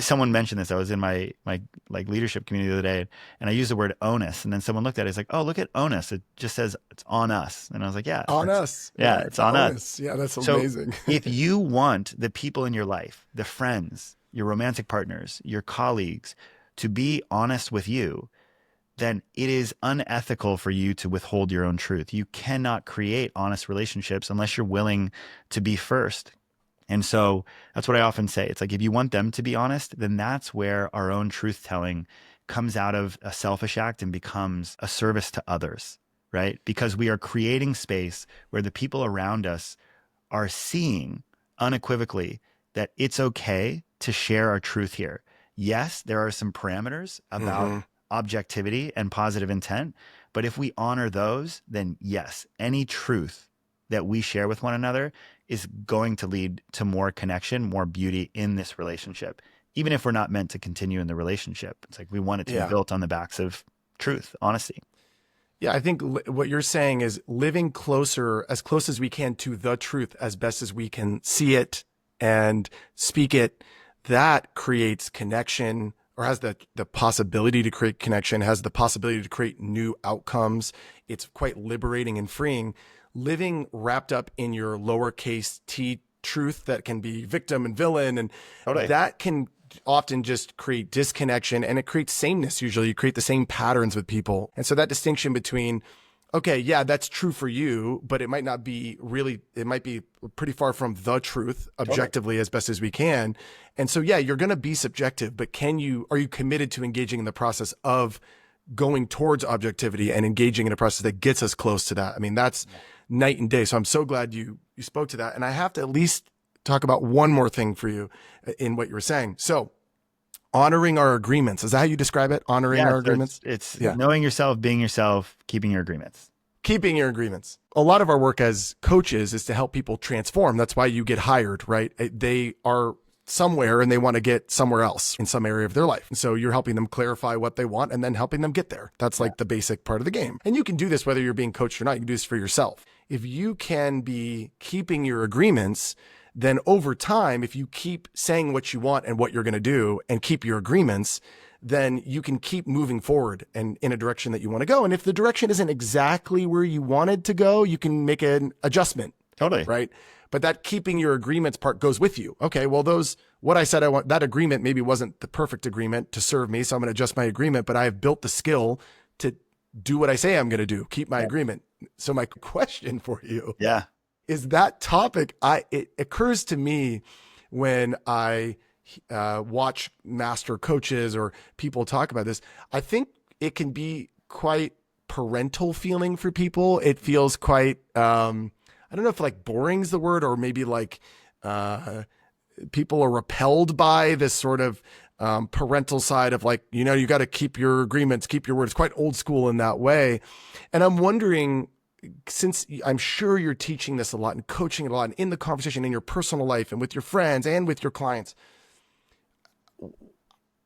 Someone mentioned this. I was in my like leadership community the other day, and I used the word onus, and then someone looked at it. It's like, oh, look at onus. It just says it's on us, and I was like, yeah, On us. yeah, it's the on us. onus. Yeah, that's So amazing. if you want the people in your life, the friends, your romantic partners, your colleagues, to be honest with you, then it is unethical for you to withhold your own truth. You cannot create honest relationships unless you're willing to be first. And so that's what I often say. It's like, if you want them to be honest, then that's where our own truth telling comes out of a selfish act and becomes a service to others, right? Because we are creating space where the people around us are seeing unequivocally that it's okay to share our truth here. Yes, there are some parameters about objectivity and positive intent, but if we honor those, then yes, any truth that we share with one another is going to lead to more connection, more beauty in this relationship, even if we're not meant to continue in the relationship. It's like we want it to be built on the backs of truth, honesty. Yeah, I think what you're saying is living closer, as close as we can to the truth, as best as we can see it and speak it. That creates connection, or has the possibility to create connection, has the possibility to create new outcomes. It's quite liberating and freeing. Living wrapped up in your lowercase t truth that can be victim and villain, and that can often just create disconnection, and it creates sameness. Usually you create the same patterns with people. And so that distinction between, okay, yeah, that's true for you, but it might not be really, it might be pretty far from the truth objectively as best as we can. And so, yeah, you're going to be subjective, but are you committed to engaging in the process of going towards objectivity and engaging in a process that gets us close to that? I mean, that's night and day. So I'm so glad you spoke to that. And I have to at least talk about one more thing for you in what you were saying. So honoring our agreements, is that how you describe it? Honoring our agreements? It's knowing yourself, being yourself, keeping your agreements. Keeping your agreements. A lot of our work as coaches is to help people transform. That's why you get hired, right? They are somewhere and they want to get somewhere else in some area of their life. And so you're helping them clarify what they want and then helping them get there. That's like the basic part of the game. And you can do this whether you're being coached or not. You can do this for yourself. If you can be keeping your agreements, then over time, if you keep saying what you want and what you're going to do and keep your agreements, then you can keep moving forward and in a direction that you want to go. And if the direction isn't exactly where you wanted to go, you can make an adjustment. Totally. Right. But that keeping your agreements part goes with you. Okay, well, what I said I want, that agreement maybe wasn't the perfect agreement to serve me. So I'm going to adjust my agreement, but I have built the skill to do what I say I'm going to do, keep my agreement. So my question for you is that topic, it occurs to me when I watch master coaches or people talk about this. I think it can be quite parental feeling for people. It feels quite, I don't know if like boring is the word, or maybe like people are repelled by this sort of parental side of like, you got to keep your agreements, keep your word. It's quite old school in that way. And I'm wondering, since I'm sure you're teaching this a lot and coaching it a lot and in the conversation in your personal life and with your friends and with your clients,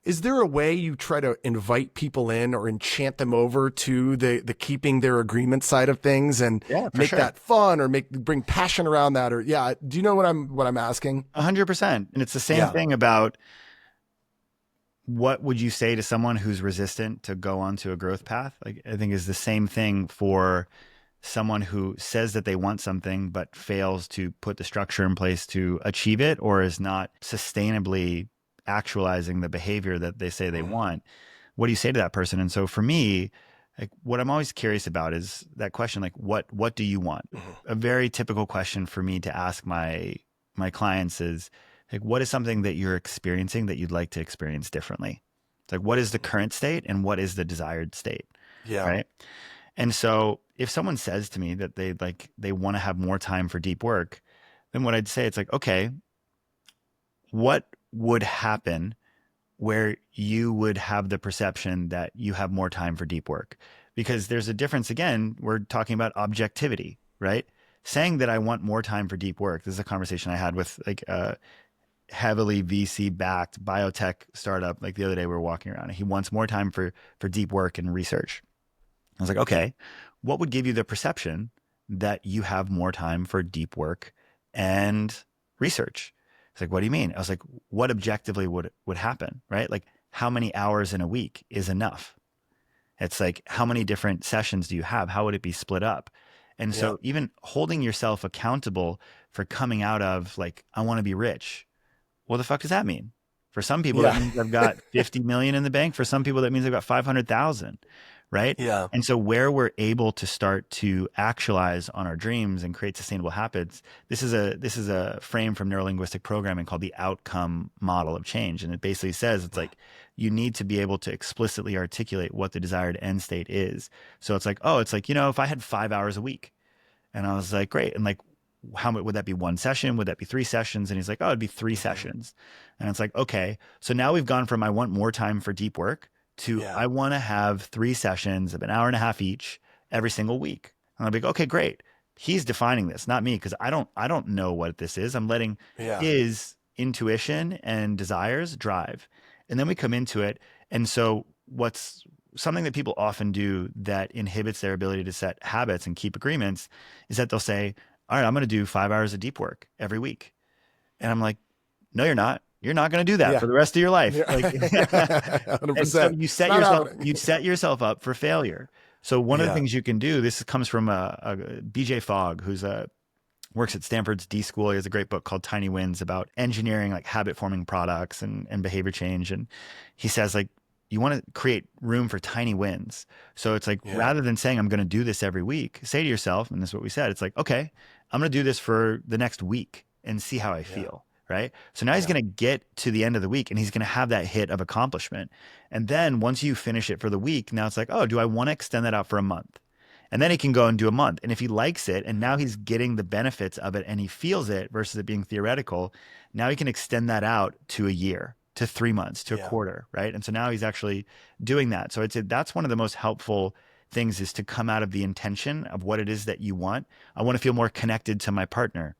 is there a way you try to invite people in or enchant them over to the keeping their agreement side of things and make that fun or bring passion around that? Or do you know what I'm asking? 100%. And it's the same thing about what would you say to someone who's resistant to go onto a growth path? Like, I think is the same thing for someone who says that they want something but fails to put the structure in place to achieve it, or is not sustainably actualizing the behavior that they say they want. What do you say to that person? And so for me, like what I'm always curious about is that question, like what do you want? Mhm. A very typical question for me to ask my clients is like, what is something that you're experiencing that you'd like to experience differently? It's like, what is the current state and what is the desired state, Yeah. right? And so if someone says to me that they want to have more time for deep work, then what I'd say, it's like, okay, what would happen where you would have the perception that you have more time for deep work? Because there's a difference. Again, we're talking about objectivity, right? Saying that I want more time for deep work. This is a conversation I had with like a heavily VC backed biotech startup. Like the other day, we were walking around and he wants more time for deep work and research. I was like, okay, what would give you the perception that you have more time for deep work and research? It's like, what do you mean? I was like, what objectively would happen, right? Like, how many hours in a week is enough? It's like, how many different sessions do you have? How would it be split up? And Yeah. so, even holding yourself accountable for coming out of like, I want to be rich. What the fuck does that mean? For some people, that Yeah. means I've got 50 million in the bank. For some people, that means I've got 500,000, right? Yeah. And so where we're able to start to actualize on our dreams and create sustainable habits, this is a frame from neurolinguistic programming called the outcome model of change. And it basically says it's like you need to be able to explicitly articulate what the desired end state is. So it's like, oh, it's like, if I had 5 hours a week, and I was like, great. And like, how would that be, one session? Would that be 3 sessions? And he's like, oh, it'd be 3 sessions. And it's like, okay. So now we've gone from I want more time for deep work to Yeah. I want to have 3 sessions of an hour and a half each every single week. And I'll be like, okay, great. He's defining this, not me, because I don't know what this is. I'm letting Yeah. his intuition and desires drive. And then we come into it. And so what's something that people often do that inhibits their ability to set habits and keep agreements is that they'll say, all right, I'm going to do 5 hours of deep work every week. And I'm like, no, you're not. You're not going to do that Yeah. for the rest of your life. Yeah. Like, 100%. and so you It's set not yourself, happening. you set yourself up for failure. So one of the Yeah. things you can do, this comes from a BJ Fogg, who's works at Stanford's D School. He has a great book called Tiny Wins about engineering like habit forming products and behavior change. And he says like, you want to create room for tiny wins. So it's like, Yeah. rather than saying, I'm going to do this every week, say to yourself, and this is what we said, it's like, okay, I'm going to do this for the next week and see how I Yeah. feel. Right. So now he's Yeah. going to get to the end of the week and he's going to have that hit of accomplishment. And then once you finish it for the week, now it's like, oh, do I want to extend that out for a month? And then he can go and do a month. And if he likes it and now he's getting the benefits of it and he feels it versus it being theoretical, now he can extend that out to a year, to 3 months, to a Yeah. quarter, right? And so now he's actually doing that. So I'd say that's one of the most helpful things, is to come out of the intention of what it is that you want. I want to feel more connected to my partner.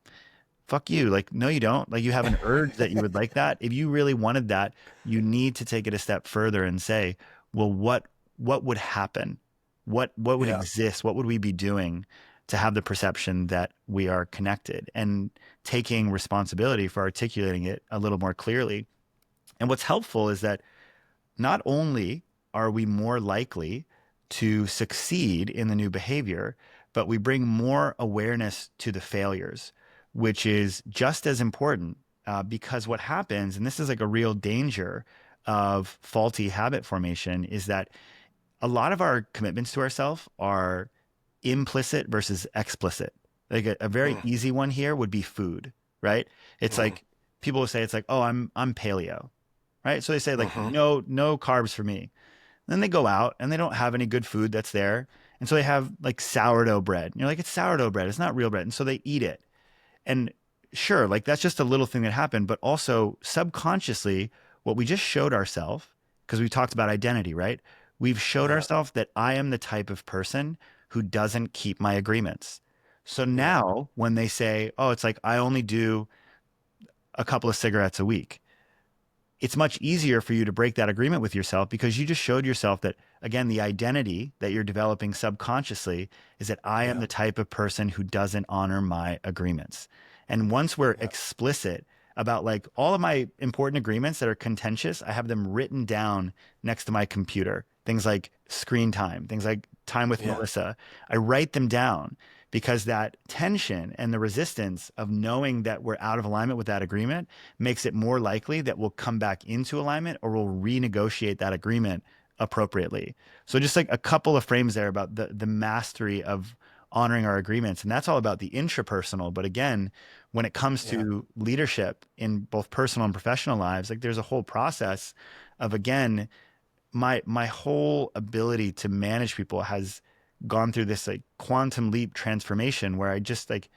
Fuck you. Like, no, you don't. Like, you have an urge that you would like that. If you really wanted that, you need to take it a step further and say, well, what would happen? What would Yeah. exist? What would we be doing to have the perception that we are connected, and taking responsibility for articulating it a little more clearly. And what's helpful is that not only are we more likely to succeed in the new behavior, but we bring more awareness to the failures, which is just as important. Because what happens, and this is like a real danger of faulty habit formation, is that a lot of our commitments to ourselves are implicit versus explicit. Like a very Mm. easy one here would be food, right? It's Mhm. like people will say it's like, oh, I'm paleo, right? So they say like Mhm. no carbs for me. Then they go out and they don't have any good food that's there. And so they have like sourdough bread. And you're like, it's sourdough bread. It's not real bread. And so they eat it. And sure, like that's just a little thing that happened, but also subconsciously, what we just showed ourselves, because we talked about identity, right? We've showed Yeah. ourselves that I am the type of person who doesn't keep my agreements. So Yeah. now when they say, oh, it's like I only do a couple of cigarettes a week, it's much easier for you to break that agreement with yourself, because you just showed yourself that, again, the identity that you're developing subconsciously is that I am Yeah. the type of person who doesn't honor my agreements. And once we're Yeah. explicit about like all of my important agreements that are contentious, I have them written down next to my computer. Things like screen time, things like time with Yeah. Melissa. I write them down, because that tension and the resistance of knowing that we're out of alignment with that agreement makes it more likely that we'll come back into alignment, or we'll renegotiate that agreement appropriately. So just like a couple of frames there about the mastery of honoring our agreements. And that's all about the intrapersonal. But again, when it comes Yeah. to leadership in both personal and professional lives, like there's a whole process of, again, my whole ability to manage people has gone through this like quantum leap transformation where I just like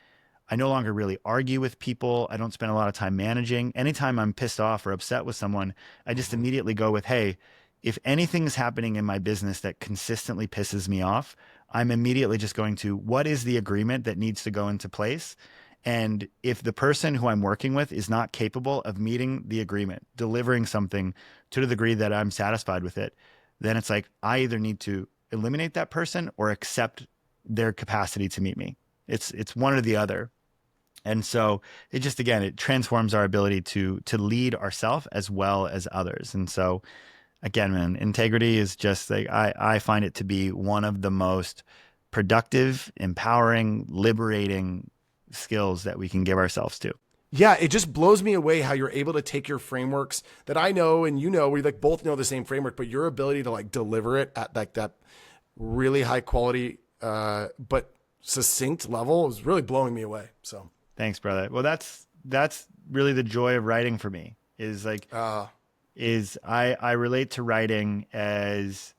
I no longer really argue with people. I don't spend a lot of time managing. Anytime I'm pissed off or upset with someone, I just Hmm. immediately go with, hey, if anything's happening in my business that consistently pisses me off, I'm immediately just going to, what is the agreement that needs to go into place? And if the person who I'm working with is not capable of meeting the agreement, delivering something to the degree that I'm satisfied with it, then it's like I either need to eliminate that person or accept their capacity to meet me. It's one or the other. And so it just again it transforms our ability to lead ourselves as well as others. And so again, man, integrity is just like I find it to be one of the most productive, empowering, liberating skills that we can give ourselves to. Yeah, it just blows me away how you're able to take your frameworks that I know and you know, we like both know the same framework, but your ability to like deliver it at like that really high quality, but succinct level is really blowing me away. So, Thanks, brother. Well, that's really the joy of writing for me is like uh, is I relate to writing as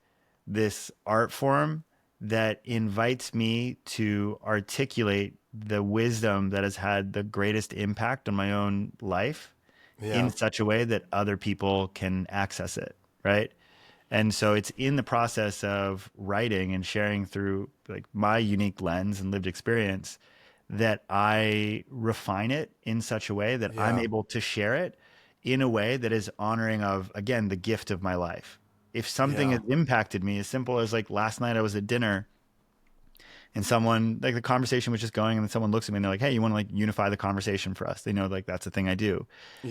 this art form that invites me to articulate the wisdom that has had the greatest impact on my own life in yeah, such a way that other people can access it, right? And so it's in the process of writing and sharing through like my unique lens and lived experience that I refine it in such a way that I'm yeah, able to share it in a way that is honoring of, again, the gift of my life. If something yeah, has impacted me, as simple as like last night I was at dinner and someone like the conversation was just going and then someone looks at me and they're like, hey, you want to like unify the conversation for us? They know like that's the thing I do.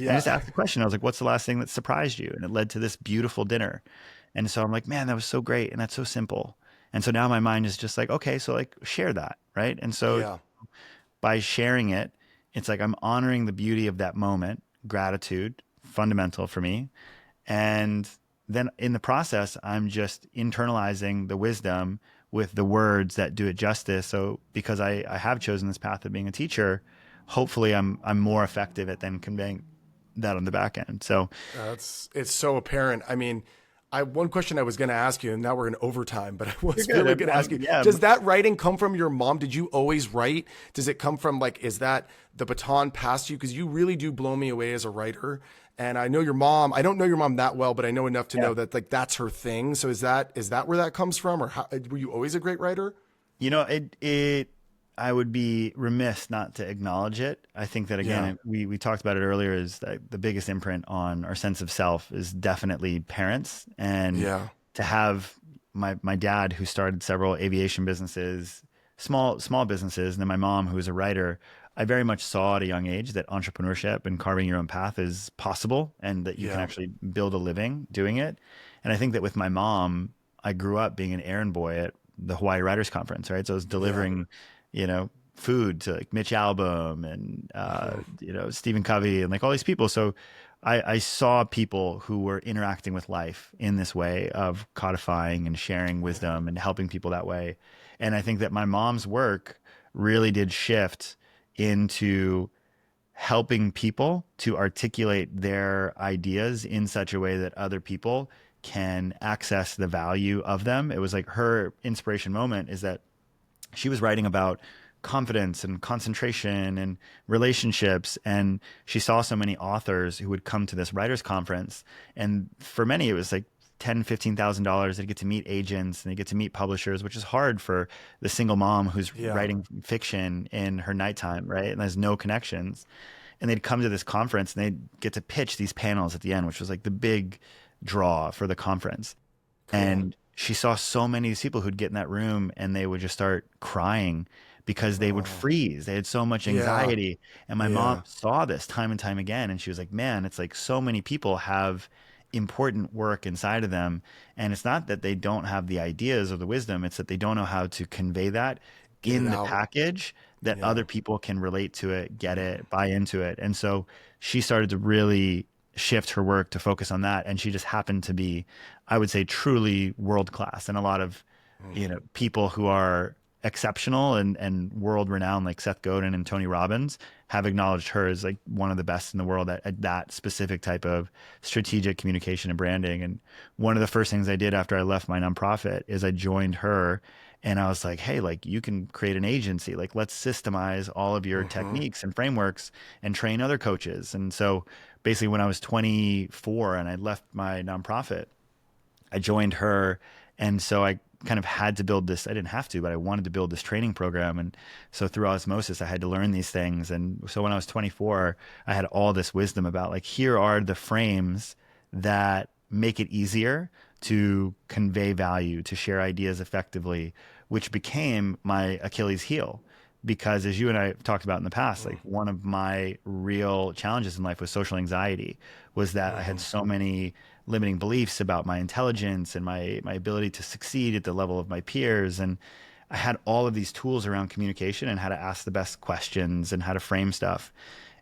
And I just yeah, asked the question. I was like, what's the last thing that surprised you? And it led to this beautiful dinner. And so I'm like, man, that was so great. And that's so simple. And so now my mind is just like, okay, so like share that. Right. And so yeah, by sharing it, it's like I'm honoring the beauty of that moment, gratitude, fundamental for me. And then in the process, I'm just internalizing the wisdom with the words that do it justice. So because I have chosen this path of being a teacher, hopefully I'm more effective at then conveying that on the back end. So it's so apparent. I mean, one question I was going to ask you, and now we're in overtime, but I you're was good. really going to ask you: Yeah, does that writing come from your mom? Did you always write? Does it come from like, is that the baton passed to you? Because you really do blow me away as a writer. And I know your mom. I don't know your mom that well, but I know enough to yeah. know that like that's her thing. So is that where that comes from, or how, were you always a great writer? It I would be remiss not to acknowledge it. I think that again, Yeah, we talked about it earlier. Is that the biggest imprint on our sense of self is definitely parents, and yeah, to have my dad who started several aviation businesses, small businesses, and then my mom who was a writer. I very much saw at a young age that entrepreneurship and carving your own path is possible, and that you can yeah, actually build a living doing it. And I think that with my mom, I grew up being an errand boy at the Hawaii Writers Conference, right? So I was yeah, delivering, food to like Mitch Albom and Stephen Covey and like all these people. So I saw people who were interacting with life in this way of codifying and sharing yeah, wisdom and helping people that way. And I think that my mom's work really did shift into helping people to articulate their ideas in such a way that other people can access the value of them. It was like her inspiration moment is that she was writing about confidence and concentration and relationships, and she saw so many authors who would come to this writers conference, and for many it was like $10,000, $15,000. They get to meet agents and they get to meet publishers, which is hard for the single mom who's yeah, writing fiction in her nighttime, right, and has no connections. And they'd come to this conference and they'd get to pitch these panels at the end, which was like the big draw for the conference. cool. And she saw so many of these people who'd get in that room and they would just start crying because they would Oh, freeze. They had so much yeah, anxiety. And my mom yeah, saw this time and time again. And she was like, man, it's like so many people have important work inside of them. And it's not that they don't have the ideas or the wisdom, it's that they don't know how to convey that get it in the out. package that Yeah, other people can relate to it, get it, buy into it. And so she started to really shift her work to focus on that. And she just happened to be, I would say, truly world class. And a lot of, people who are exceptional and world renowned, like Seth Godin and Tony Robbins, have acknowledged her as like one of the best in the world at that specific type of strategic communication and branding. And one of the first things I did after I left my nonprofit is I joined her, and I was like, hey, like you can create an agency. Like let's systemize all of your Mm-hmm. techniques and frameworks and train other coaches. And so basically when I was 24 and I left my nonprofit, I joined her. And so I kind of had to build this. I didn't have to, but I wanted to build this training program. And so through osmosis, I had to learn these things. And so when I was 24, I had all this wisdom about like, here are the frames that make it easier to convey value, to share ideas effectively, which became my Achilles heel. Because as you and I have talked about in the past, like one of my real challenges in life was social anxiety, was that I Mm-hmm. had so many limiting beliefs about my intelligence and my ability to succeed at the level of my peers. And I had all of these tools around communication and how to ask the best questions and how to frame stuff.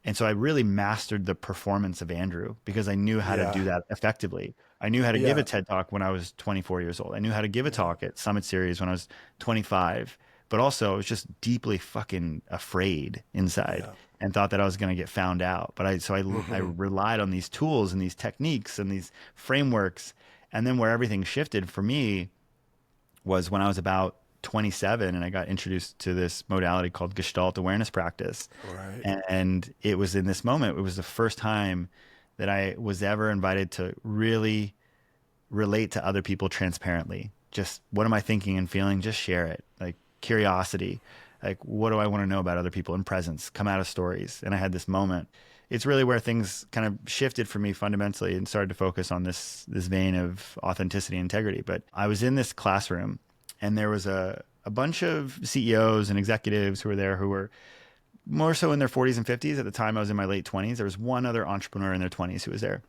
And so I really mastered the performance of Andrew because I knew how to Yeah. do that effectively. I knew how to give a Yeah. TED talk when I was 24 years old. I knew how to give a Yeah. talk at Summit Series when I was 25. But also, I was just deeply fucking afraid inside Yeah. and thought that I was going to get found out. But I Mm-hmm. relied on these tools and these techniques and these frameworks. And then where everything shifted for me was when I was about 27 and I got introduced to this modality called Gestalt awareness practice. Right. And it was in this moment, it was the first time that I was ever invited to really relate to other people transparently. Just what am I thinking and feeling? Just share it. Like curiosity. Like what do I want to know about other people in presence? Come out of stories. And I had this moment. It's really where things kind of shifted for me fundamentally and started to focus on this vein of authenticity and integrity. But I was in this classroom and there was a bunch of CEOs and executives who were there who were more so in their 40s and 50s. At the time, I was in my late 20s. There was one other entrepreneur in their 20s who was there,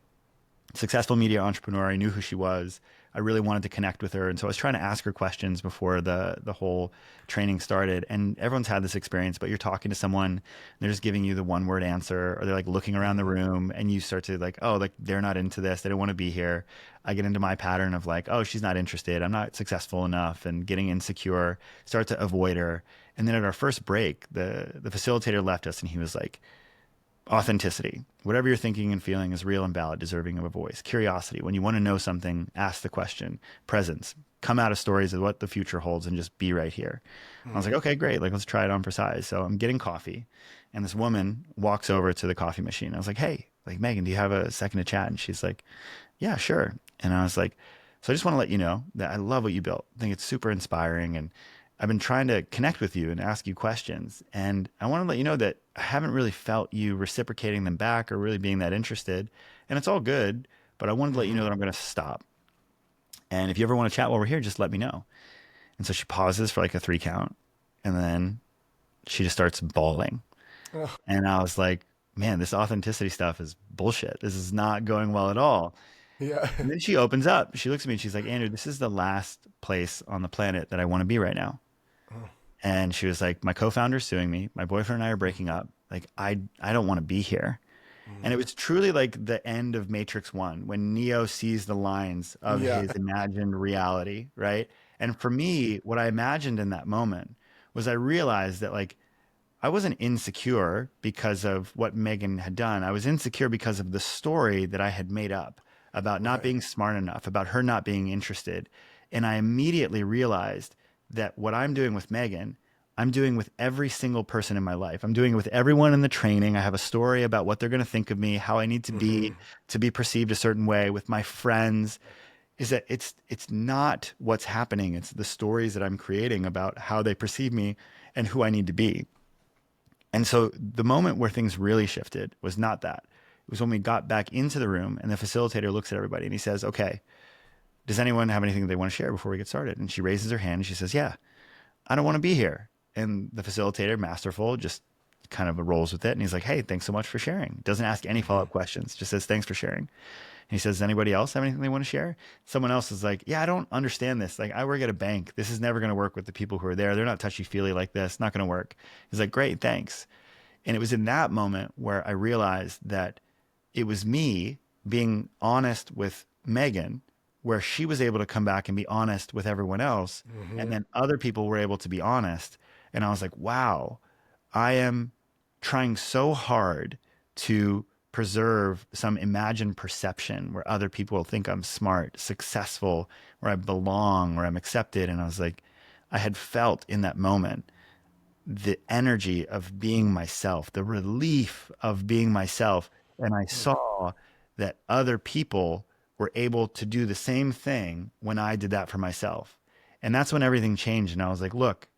successful media entrepreneur. I knew who she was. I really wanted to connect with her. And so I was trying to ask her questions before the whole training started. And everyone's had this experience, but you're talking to someone, and they're just giving you the one word answer, or they're like looking around the Mm-hmm. room and you start to like, oh, like they're not into this. They don't want to be here. I get into my pattern of like, oh, she's not interested. I'm not successful enough, and getting insecure, start to avoid her. And then at our first break, the facilitator left us and he was like, authenticity. Whatever you're thinking and feeling is real and valid, deserving of a voice. Curiosity. When you want to know something, ask the question. Presence. Come out of stories of what the future holds and just be right here. I was like, okay, great. Like, let's try it on for size. So I'm getting coffee, and this woman walks over to the coffee machine. I was like, hey, like, Megan, do you have a second to chat? And she's like, yeah, sure. And I was like, so I just want to let you know that I love what you built. I think it's super inspiring. And I've been trying to connect with you and ask you questions. And I want to let you know that I haven't really felt you reciprocating them back or really being that interested. And it's all good, but I wanted to let you know Mm-hmm. that I'm going to stop. And if you ever want to chat while we're here, just let me know. And so she pauses for like a 3 count. And then she just starts bawling. Oh, And I was like, man, this authenticity stuff is bullshit. This is not going well at all. yeah. And then she opens up. She looks at me and she's like, Andrew, this is the last place on the planet that I want to be right now. Oh, And she was like, my co-founder's suing me. My boyfriend and I are breaking up. Like, I don't want to be here. And it mm-hmm. was truly like the end of Matrix One when Neo sees the lines of Yeah. his imagined reality, right? And for me, what I imagined in that moment was I realized that like I wasn't insecure because of what Megan had done. I was insecure because of the story that I had made up about not Right. being smart enough, about her not being interested. And I immediately realized that what I'm doing with Megan, I'm doing with every single person in my life. I'm doing it with everyone in the training. I have a story about what they're going to think of me, how I need Mm-hmm. to be perceived a certain way with my friends. Is that it's not what's happening. It's the stories that I'm creating about how they perceive me and who I need to be. And so the moment where things really shifted was not that. It was when we got back into the room and the facilitator looks at everybody and he says, okay, does anyone have anything they want to share before we get started? And she raises her hand and she says, yeah, I don't want to be here. And the facilitator, masterful, just kind of rolls with it. And he's like, hey, thanks so much for sharing. Doesn't ask any Mm-hmm. follow up questions, just says, thanks for sharing. And he says, does anybody else have anything they want to share? Someone else is like, yeah, I don't understand this. Like, I work at a bank. This is never going to work with the people who are there. They're not touchy feely like this. Not going to work. He's like, great, thanks. And it was in that moment where I realized that it was me being honest with Megan, where she was able to come back and be honest with everyone else. And Mm-hmm. then other people were able to be honest. And I was like, wow, I am trying so hard to preserve some imagined perception where other people will think I'm smart, successful, where I belong, where I'm accepted. And I was like, I had felt in that moment the energy of being myself, the relief of being myself. And I saw that other people were able to do the same thing when I did that for myself. And that's when everything changed. And I was like, look,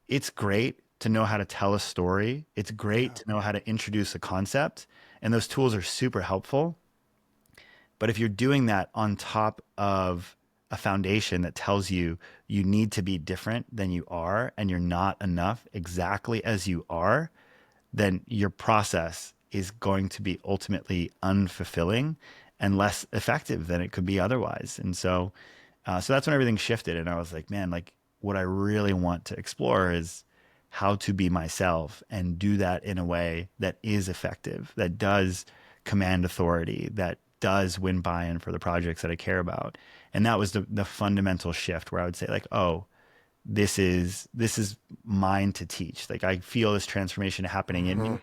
it's great to know how to tell a story. It's great Yeah. to know how to introduce a concept. And those tools are super helpful. But if you're doing that on top of a foundation that tells you you need to be different than you are and you're not enough exactly as you are, then your process is going to be ultimately unfulfilling and less effective than it could be otherwise. And so that's when everything shifted. And I was like, man, like what I really want to explore is how to be myself and do that in a way that is effective, that does command authority, that does win buy-in for the projects that I care about. And that was the fundamental shift where I would say like, oh, this is mine to teach. Like I feel this transformation happening in Mm-hmm. me.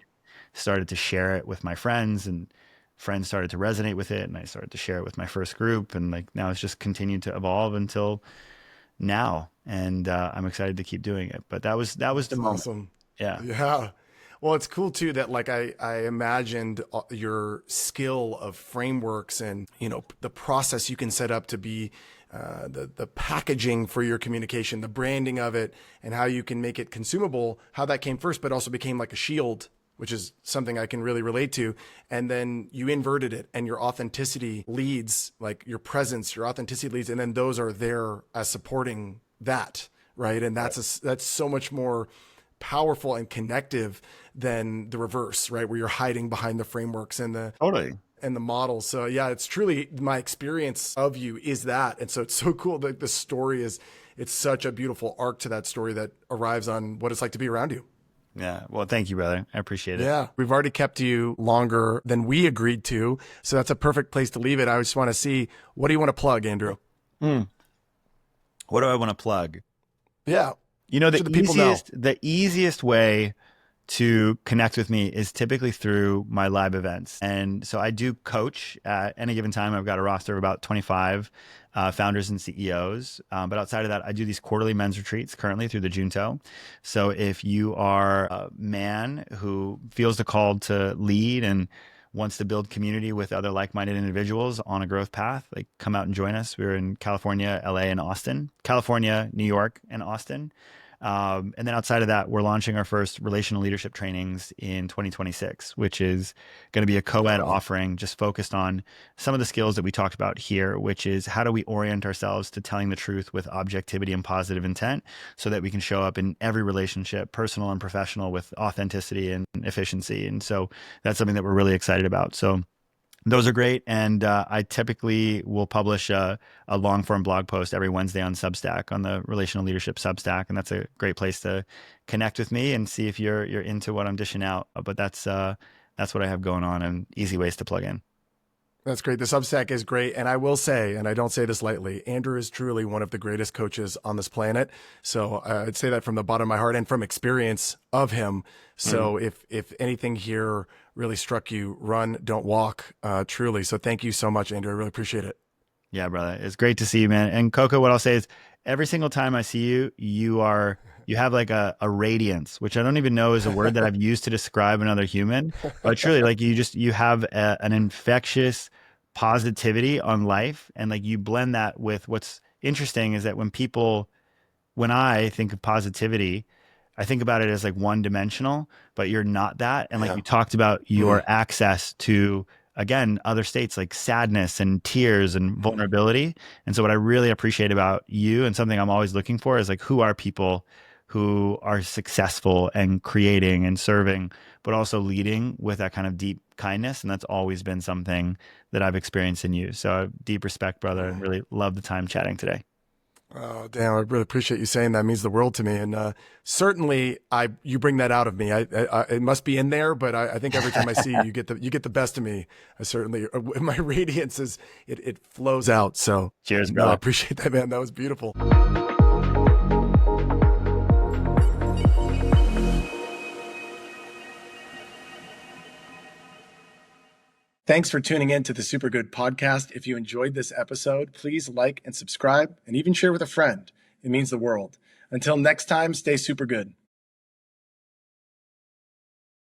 Started to share it with my friends, and friends started to resonate with it, and I started to share it with my first group, and like now it's just continued to evolve until now. And I'm excited to keep doing it. But that was the That's moment. awesome. Yeah. Yeah. Well, it's cool too that like I imagined your skill of frameworks and the process you can set up to be the packaging for your communication, the branding of it, and how you can make it consumable. How that came first, but also became like a shield, which is something I can really relate to. And then you inverted it, and your authenticity leads, like your presence, your authenticity leads, and then those are there as supporting that, right? And that's so much more powerful and connective than the reverse, right? Where you're hiding behind the frameworks Totally. and the models. So yeah, it's truly my experience of you is that. And so it's so cool that the story is, it's such a beautiful arc to that story that arrives on what it's like to be around you. Yeah. Well, thank you, brother. I appreciate it. Yeah. We've already kept you longer than we agreed to. So that's a perfect place to leave it. I just want to see, what do you want to plug, Andrew? Mm. What do I want to plug? Yeah. You know, So the people know. the easiest way to connect with me is typically through my live events. And so I do coach at any given time. I've got a roster of about 25 founders and CEOs. But outside of that, I do these quarterly men's retreats currently through the Junto. So if you are a man who feels the call to lead and wants to build community with other like-minded individuals on a growth path, like come out and join us. We're in California, LA, and Austin. California, New York, and Austin. And then outside of that, we're launching our first relational leadership trainings in 2026, which is going to be a co-ed Cool. offering just focused on some of the skills that we talked about here, which is how do we orient ourselves to telling the truth with objectivity and positive intent so that we can show up in every relationship, personal and professional, with authenticity and efficiency. And so that's something that we're really excited about. So those are great. And I typically will publish a long form blog post every Wednesday on Substack, on the Relational Leadership Substack. And that's a great place to connect with me and see if you're into what I'm dishing out. But that's what I have going on, and easy ways to plug in. That's great. The Substack is great. And I will say, and I don't say this lightly, Andrew is truly one of the greatest coaches on this planet. So I'd say that from the bottom of my heart and from experience of him. So if anything here really struck you, run, don't walk, truly. So thank you so much, Andrew. I really appreciate it. Yeah, brother. It's great to see you, man. And Coco, what I'll say is every single time I see you, you have like a radiance, which I don't even know is a word that I've used to describe another human, but truly like you have an infectious positivity on life. And like you blend that with what's interesting is that when I think of positivity, I think about it as like one dimensional, but you're not that. And like Yeah. you talked about Mm, your access to, again, other states like sadness and tears and mhm. vulnerability. And so what I really appreciate about you, and something I'm always looking for, is like, who are people who are successful and creating and serving, but also leading with that kind of deep kindness. And that's always been something that I've experienced in you. So deep respect, brother, and really love the time chatting today. Oh, damn! I really appreciate you saying that. It means the world to me, and certainly, you bring that out of me. It must be in there, but I think every time I see you, you get the best of me. I certainly my radiance is it flows out. So Cheers, no, I brother. appreciate that, man. That was beautiful. Thanks for tuning in to the Super Good Podcast. If you enjoyed this episode, please like and subscribe and even share with a friend. It means the world. Until next time, stay super good.